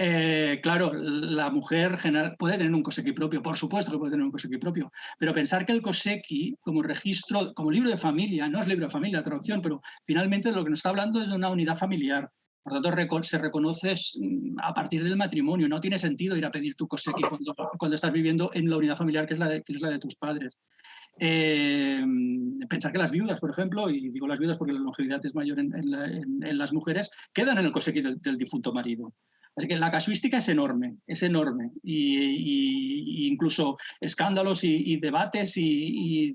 Speaker 4: claro, la mujer puede tener un koseki propio, por supuesto que puede tener un koseki propio, pero pensar que el koseki como registro, como libro de familia, no es libro de familia, traducción, pero finalmente lo que nos está hablando es de una unidad familiar. Por tanto, se reconoce a partir del matrimonio. No tiene sentido ir a pedir tu koseki cuando estás viviendo en la unidad familiar que es la de tus padres. Pensar que las viudas, por ejemplo, y digo las viudas porque la longevidad es mayor en las mujeres, quedan en el koseki del difunto marido. Así que la casuística es enorme. Y incluso escándalos y debates y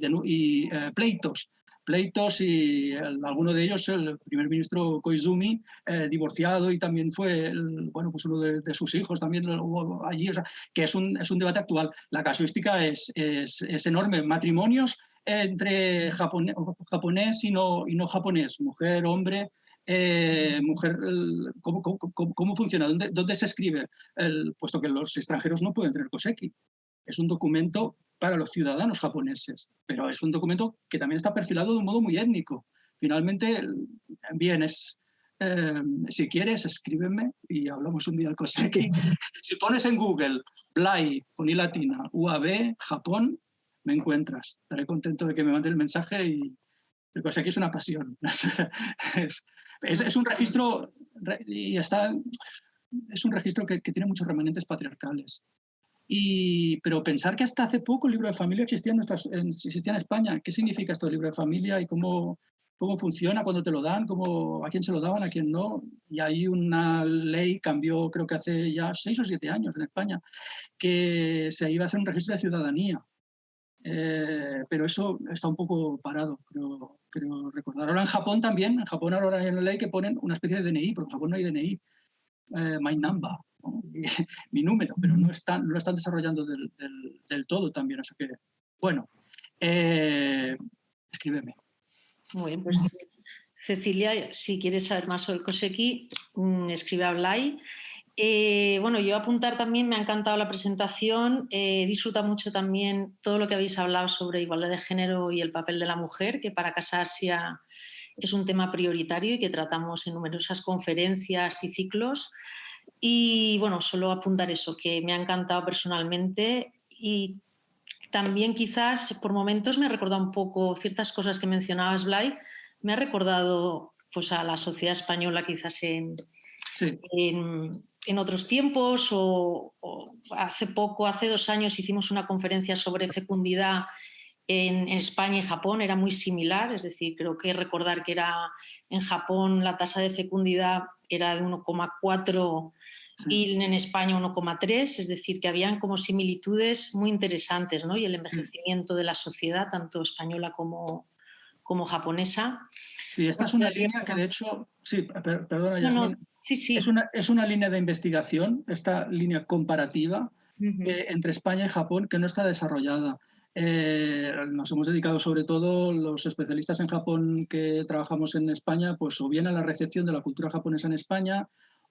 Speaker 4: pleitos y alguno de ellos, el primer ministro Koizumi, divorciado, y también fue pues uno de sus hijos también hubo allí, o sea, que es un debate actual. La casuística es enorme. Matrimonios entre japonés y no japonés, mujer, hombre, mujer, ¿cómo funciona? ¿Dónde se escribe? Puesto que los extranjeros no pueden tener koseki. Es un documento para los ciudadanos japoneses, pero es un documento que también está perfilado de un modo muy étnico. Finalmente, bien, si quieres, escríbeme y hablamos un día del koseki. Si pones en Google Blay, con I latina, UAB, Japón, me encuentras. Estaré contento de que me mande el mensaje y el koseki es una pasión. Es un registro y es un registro que tiene muchos remanentes patriarcales. Pero pensar que hasta hace poco el libro de familia existía en España. ¿Qué significa esto del libro de familia y cómo funciona, cuándo te lo dan, a quién se lo daban, a quién no? Y hay una ley, cambió creo que hace ya 6 o 7 años en España, que se iba a hacer un registro de ciudadanía. Pero eso está un poco parado, creo recordar. Ahora en Japón también, ahora hay una ley que ponen una especie de DNI, porque en Japón no hay DNI, my number, ¿no? Mi número, pero no lo están desarrollando del todo también. O sea que, bueno, escríbeme.
Speaker 1: Muy bien, pues Cecilia, si quieres saber más sobre el koseki, escribe a Blay. Yo apuntar también, me ha encantado la presentación, disfruta mucho también todo lo que habéis hablado sobre igualdad de género y el papel de la mujer, que para Casa Asia es un tema prioritario y que tratamos en numerosas conferencias y ciclos. Y solo apuntar eso, que me ha encantado personalmente, y también quizás por momentos me ha recordado un poco ciertas cosas que mencionabas, Blay, me ha recordado pues a la sociedad española quizás en otros tiempos, o hace 2 años hicimos una conferencia sobre fecundidad en España y Japón, era muy similar, es decir, creo que recordar que en Japón la tasa de fecundidad era de 1,4 y en España 1,3, es decir, que habían como similitudes muy interesantes, ¿no? Y el envejecimiento de la sociedad, tanto española como japonesa.
Speaker 4: Sí, esta es una línea que de hecho, perdona, Yasmin,
Speaker 1: sí.
Speaker 4: Es una línea de investigación, esta línea comparativa entre España y Japón, que no está desarrollada. Nos hemos dedicado sobre todo los especialistas en Japón que trabajamos en España, pues o bien a la recepción de la cultura japonesa en España,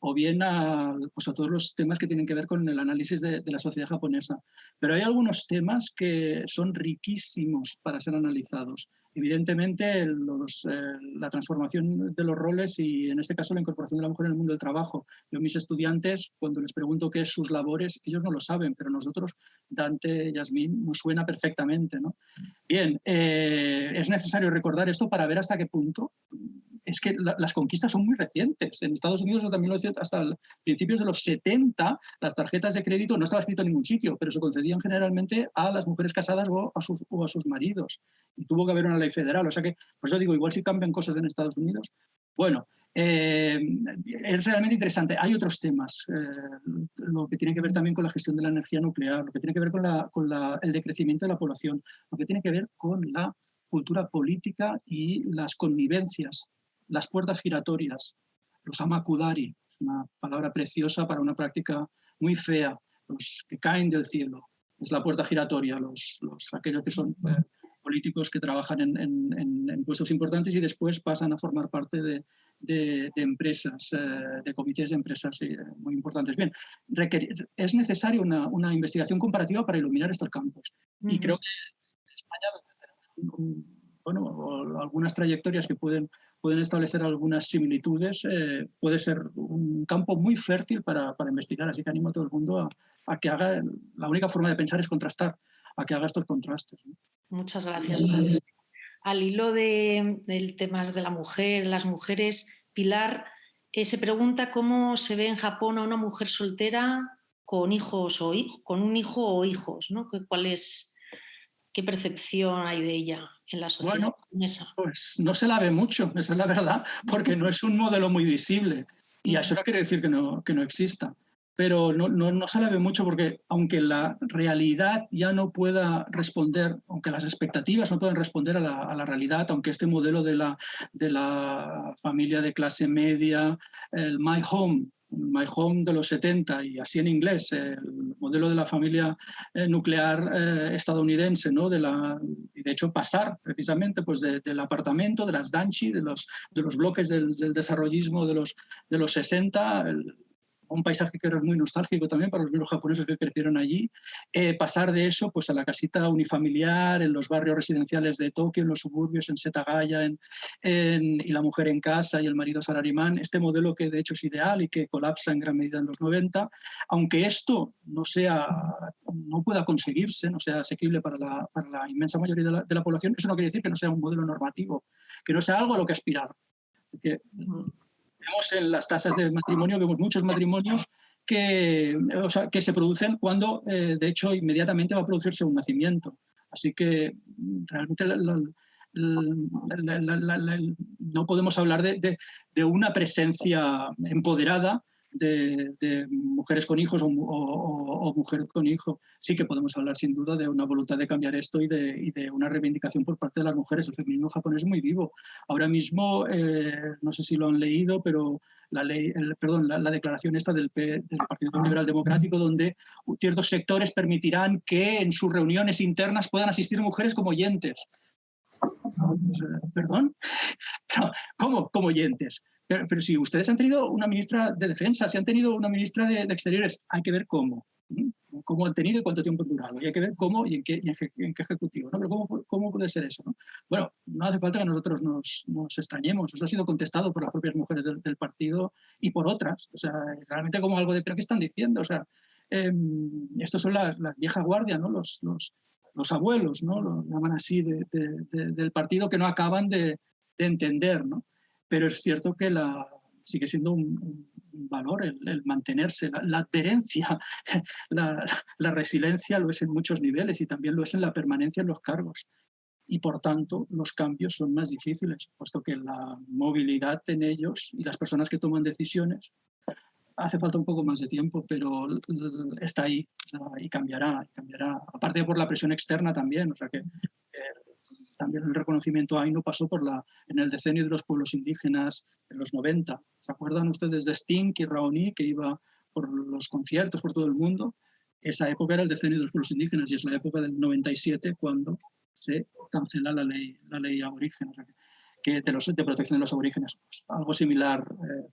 Speaker 4: o bien a todos los temas que tienen que ver con el análisis de la sociedad japonesa. Pero hay algunos temas que son riquísimos para ser analizados. Evidentemente, la transformación de los roles y, en este caso, la incorporación de la mujer en el mundo del trabajo. Yo a mis estudiantes, cuando les pregunto qué es sus labores, ellos no lo saben, pero nosotros, Dante, Yasmin, nos suena perfectamente, ¿no? Bien, es necesario recordar esto para ver hasta qué punto. Es que las conquistas son muy recientes. En Estados Unidos hasta principios de los 70, las tarjetas de crédito no estaba escrito en ningún sitio, pero se concedían generalmente a las mujeres casadas o a sus maridos. Y tuvo que haber una ley federal. O sea que, por eso digo, igual si cambian cosas en Estados Unidos, Bueno, es realmente interesante. Hay otros temas, lo que tiene que ver también con la gestión de la energía nuclear, lo que tiene que ver con el decrecimiento de la población, lo que tiene que ver con la cultura política y las connivencias, las puertas giratorias, los amakudari, una palabra preciosa para una práctica muy fea, los que caen del cielo, es la puerta giratoria, aquellos que son políticos que trabajan en puestos importantes y después pasan a formar parte de empresas, de comités de empresas muy importantes. Bien, es necesaria una investigación comparativa para iluminar estos campos. Y creo que en España tenemos algunas trayectorias que pueden establecer algunas similitudes, puede ser un campo muy fértil para investigar, así que animo a todo el mundo a que haga, la única forma de pensar es contrastar, a que haga estos contrastes, ¿no?
Speaker 1: Muchas gracias. Al hilo del tema de la mujer, las mujeres, Pilar se pregunta cómo se ve en Japón a una mujer soltera con hijos o con un hijo o hijos, ¿no? ¿Qué percepción hay de ella en la sociedad japonesa?
Speaker 4: Pues no se la ve mucho, esa es la verdad, porque no es un modelo muy visible. Y eso no quiere decir que no exista. Pero no se la ve mucho porque aunque la realidad ya no pueda responder, aunque las expectativas no puedan responder a la realidad, aunque este modelo de la familia de clase media, el My Home de los 70 y así en inglés, el modelo de la familia nuclear estadounidense, ¿no? Y de hecho pasar precisamente pues del apartamento, de las danchi, de los bloques del desarrollismo de los 60, un paisaje que era muy nostálgico también para los mismos japoneses que crecieron allí, pasar de eso pues a la casita unifamiliar en los barrios residenciales de Tokio, en los suburbios, en Setagaya, y la mujer en casa y el marido salarimán, este modelo que de hecho es ideal y que colapsa en gran medida en los 90, aunque esto no pueda conseguirse, no sea asequible para la inmensa mayoría de la población, eso no quiere decir que no sea un modelo normativo, que no sea algo a lo que aspirar. Porque vemos en las tasas de matrimonio, vemos muchos matrimonios que se producen cuando, de hecho, inmediatamente va a producirse un nacimiento. Así que realmente no podemos hablar de una presencia empoderada de mujeres con hijos o mujer con hijo. Sí que podemos hablar sin duda de una voluntad de cambiar esto y de una reivindicación por parte de las mujeres. El feminismo japonés es muy vivo. Ahora mismo, no sé si lo han leído, pero la declaración esta del Partido Liberal Democrático, donde ciertos sectores permitirán que en sus reuniones internas puedan asistir mujeres como oyentes. ¿Perdón? ¿Cómo oyentes? Pero si ustedes han tenido una ministra de Defensa, si han tenido una ministra de Exteriores, hay que ver cómo han tenido y cuánto tiempo han durado. Y hay que ver cómo y en qué ejecutivo, ¿no? Pero ¿cómo puede ser eso, ¿no? Bueno, no hace falta que nosotros nos extrañemos. Eso ha sido contestado por las propias mujeres del partido y por otras. O sea, realmente como algo de, ¿pero qué están diciendo? O sea, estos son las viejas guardias, ¿no? Los abuelos, ¿no? Lo llaman así del partido, que no acaban de entender, ¿no? Pero es cierto que sigue siendo un valor el mantenerse, la adherencia, la resiliencia lo es en muchos niveles y también lo es en la permanencia en los cargos. Y por tanto, los cambios son más difíciles, puesto que la movilidad en ellos y las personas que toman decisiones hace falta un poco más de tiempo, pero está ahí, y cambiará. Aparte por la presión externa también, o sea que también el reconocimiento Ainu pasó en el decenio de los pueblos indígenas en los 90. ¿Se acuerdan ustedes de Sting y Raoni, que iba por los conciertos por todo el mundo? Esa época era el decenio de los pueblos indígenas y es la época del 97 cuando se cancela la ley aborigen, o sea que de protección de los aborígenes. Pues algo similar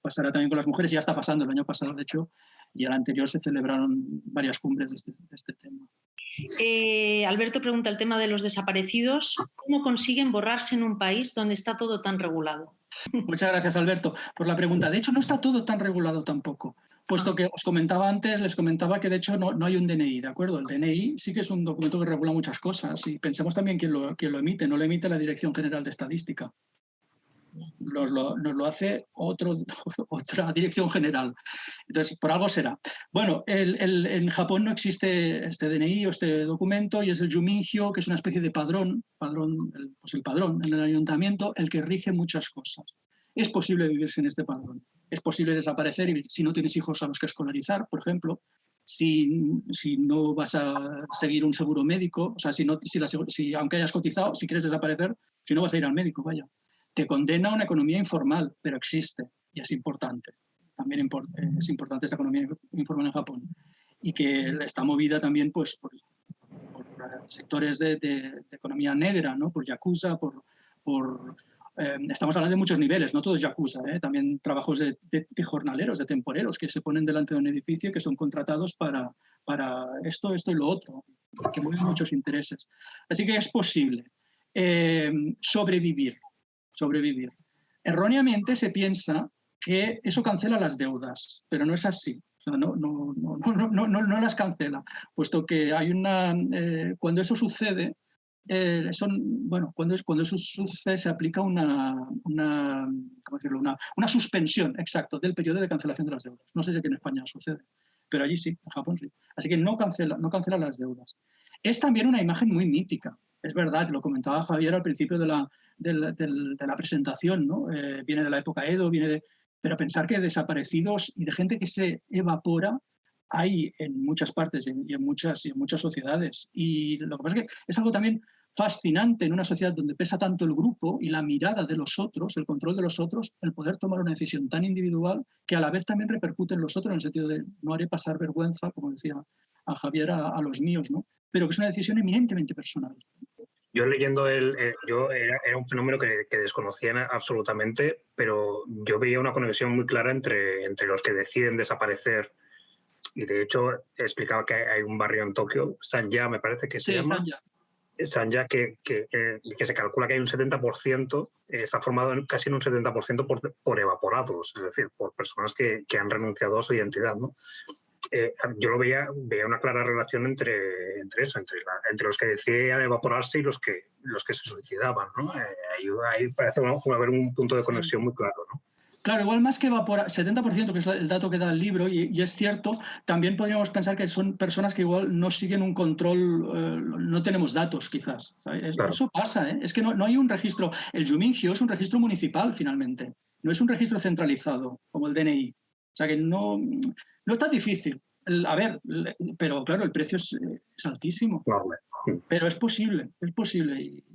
Speaker 4: pasará también con las mujeres, ya está pasando. El año pasado, de hecho, y el anterior se celebraron varias cumbres de este tema.
Speaker 1: Alberto pregunta el tema de los desaparecidos. ¿Cómo consiguen borrarse en un país donde está todo tan regulado?
Speaker 4: Muchas gracias, Alberto, por la pregunta. De hecho, no está todo tan regulado tampoco, puesto que les comentaba que de hecho no hay un DNI, ¿de acuerdo? El DNI sí que es un documento que regula muchas cosas y pensemos también quién lo emite, no lo emite la Dirección General de Estadística. Nos lo hace otra dirección general. Entonces, por algo será. Bueno, en Japón no existe este DNI o este documento y es el Yumingyo, que es una especie de padrón, el padrón en el ayuntamiento, el que rige muchas cosas. Es posible vivir sin este padrón. Es posible desaparecer si no tienes hijos a los que escolarizar, por ejemplo, si no vas a seguir un seguro médico, o sea, si aunque hayas cotizado, si quieres desaparecer, si no vas a ir al médico, vaya. Te condena a una economía informal, pero existe y es importante. También es importante esta economía informal en Japón y que está movida también pues, por sectores de economía negra, ¿no? Por yakuza, estamos hablando de muchos niveles, no todo es yakuza, también trabajos de jornaleros, de temporeros, que se ponen delante de un edificio y que son contratados para esto y lo otro, que mueven muchos intereses. Así que es posible sobrevivir. Erróneamente se piensa que eso cancela las deudas, pero no es así. O sea, no las cancela, puesto que hay cuando eso sucede, cuando eso sucede se aplica una suspensión, exacto, del periodo de cancelación de las deudas. No sé si aquí en España sucede, pero allí sí, en Japón sí. Así que no cancela las deudas. Es también una imagen muy mítica. Es verdad, lo comentaba Javier al principio de la presentación, ¿no? Viene de la época Edo, pero pensar que desaparecidos y de gente que se evapora hay en muchas partes y en muchas sociedades. Y lo que pasa es que es algo también fascinante en una sociedad donde pesa tanto el grupo y la mirada de los otros, el control de los otros, el poder tomar una decisión tan individual que a la vez también repercute en los otros, en el sentido de no haré pasar vergüenza, como decía a Javier, a los míos, ¿no? Pero que es una decisión eminentemente personal.
Speaker 3: Yo leyendo era un fenómeno que desconocía absolutamente, pero yo veía una conexión muy clara entre los que deciden desaparecer. Y de hecho explicaba que hay un barrio en Tokio, Sanya me parece que se llama. Sanya, que se calcula que hay un 70%, está formado casi en un 70% por evaporados, es decir, por personas que han renunciado a su identidad, ¿no? Yo veía una clara relación entre los que decían evaporarse y los que se suicidaban, ¿no? Ahí parece haber un punto de conexión muy claro, ¿no?
Speaker 4: Claro, igual más que evaporar, 70%, que es el dato que da el libro, y es cierto, también podríamos pensar que son personas que igual no siguen un control, no tenemos datos quizás. Claro. Eso pasa, ¿eh? Es que no hay un registro. El Juminshyo es un registro municipal finalmente, no es un registro centralizado como el DNI. O sea que no está difícil. Pero claro, el precio es altísimo. Claro. Pero es posible.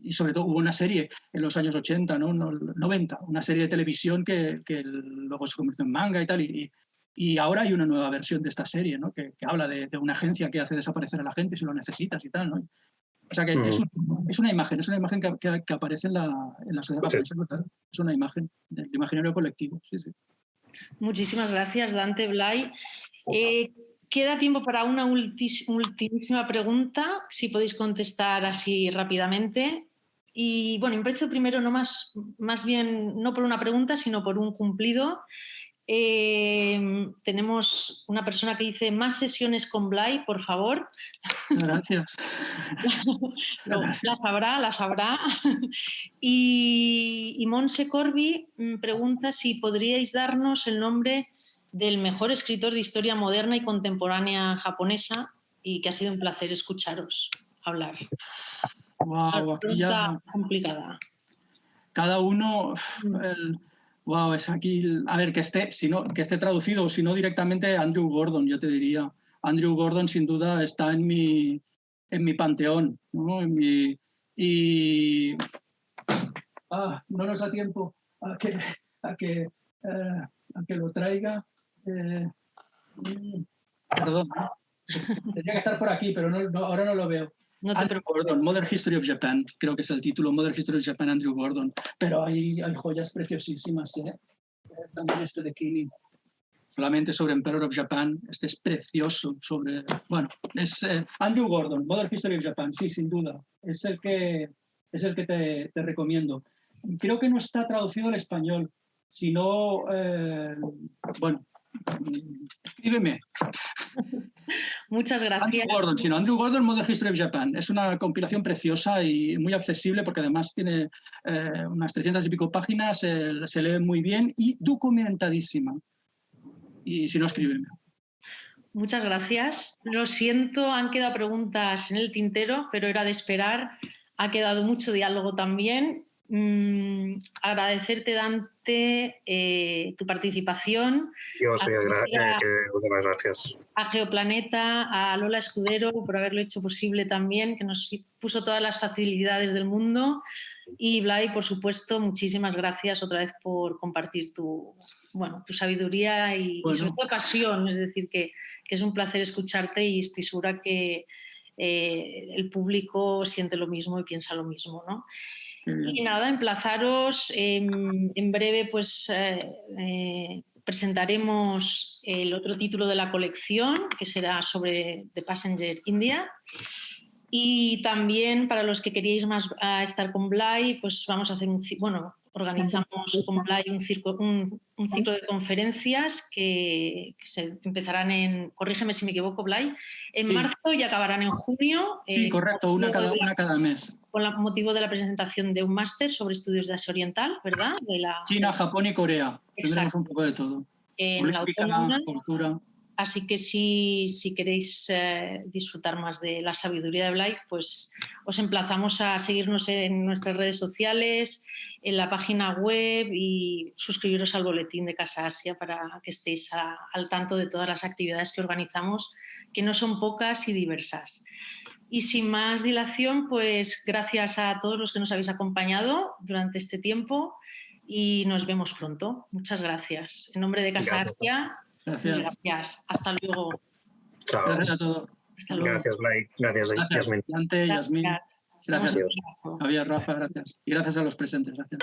Speaker 4: Y sobre todo hubo una serie en los años 80, ¿no? 90, una serie de televisión que luego se convirtió en manga y tal. Y ahora hay una nueva versión de esta serie, ¿no? Que habla de una agencia que hace desaparecer a la gente si lo necesitas y tal, ¿no? O sea que es una imagen que aparece en la sociedad japonesa. Es una imagen del imaginario colectivo. Sí.
Speaker 1: Muchísimas gracias, Dante Blay. Queda tiempo para una ultimísima pregunta, si podéis contestar así rápidamente. Y bueno, empiezo primero más bien no por una pregunta, sino por un cumplido. Tenemos una persona que dice más sesiones con Blay, por favor.
Speaker 4: Gracias.
Speaker 1: La sabrá. Y Monse Corby pregunta si podríais darnos el nombre del mejor escritor de historia moderna y contemporánea japonesa, y que ha sido un placer escucharos hablar.
Speaker 4: Wow, aquí ya
Speaker 1: complicada.
Speaker 4: Cada uno, es aquí, a ver, que esté traducido, o si no directamente Andrew Gordon, yo te diría. Andrew Gordon sin duda está en mi panteón, ¿no? No nos da tiempo a que lo traiga. Perdón, tendría que estar por aquí, pero ahora no lo veo. Andrew Gordon, Modern History of Japan, creo que es el título, Modern History of Japan, Andrew Gordon. Pero hay joyas preciosísimas, ¿eh? También este de Killing, solamente sobre Emperor of Japan, este es precioso, es Andrew Gordon, Modern History of Japan, sí, sin duda, es el que te recomiendo. Creo que no está traducido al español, sino, escríbeme.
Speaker 1: Muchas gracias.
Speaker 4: Andrew Gordon, Modern History of Japan. Es una compilación preciosa y muy accesible porque además tiene unas 300 y pico páginas, se lee muy bien y documentadísima. Y si no, escríbeme.
Speaker 1: Muchas gracias. Lo siento, han quedado preguntas en el tintero, pero era de esperar. Ha quedado mucho diálogo también. agradecerte, Dante, tu participación.
Speaker 3: Yo soy os doy las gracias.
Speaker 1: A Geoplaneta, a Lola Escudero por haberlo hecho posible también, que nos puso todas las facilidades del mundo. Y Blai, por supuesto, muchísimas gracias otra vez por compartir tu sabiduría y sobre todo pasión. Es decir, que es un placer escucharte y estoy segura que el público siente lo mismo y piensa lo mismo, ¿no? Y nada, emplazaros. En breve pues presentaremos el otro título de la colección, que será sobre The Passenger India. Y también para los que queríais más estar con Blai, pues vamos a hacer organizamos con Blai un ciclo de conferencias que se empezarán corrígeme si me equivoco, Blai, en marzo y acabarán en junio.
Speaker 4: Sí, correcto, una cada mes.
Speaker 1: Con motivo de la presentación de un máster sobre estudios de Asia Oriental, ¿verdad?
Speaker 4: China, Japón y Corea. Tendremos un poco de todo.
Speaker 1: En la autónoma,
Speaker 4: cultura.
Speaker 1: Así que si queréis disfrutar más de la sabiduría de Blai, pues os emplazamos a seguirnos en nuestras redes sociales, en la página web y suscribiros al boletín de Casa Asia para que estéis al tanto de todas las actividades que organizamos, que no son pocas y diversas. Y sin más dilación, pues gracias a todos los que nos habéis acompañado durante este tiempo y nos vemos pronto. Muchas gracias. En nombre de Casa Asia... Gracias. Hasta luego.
Speaker 3: Chao.
Speaker 4: Gracias a todos.
Speaker 1: Hasta luego.
Speaker 3: Gracias, Blai. Gracias, Yasmin.
Speaker 4: Dante, Yasmin.
Speaker 1: Gracias.
Speaker 4: Javier, Rafa, gracias. Y gracias a los presentes. Gracias.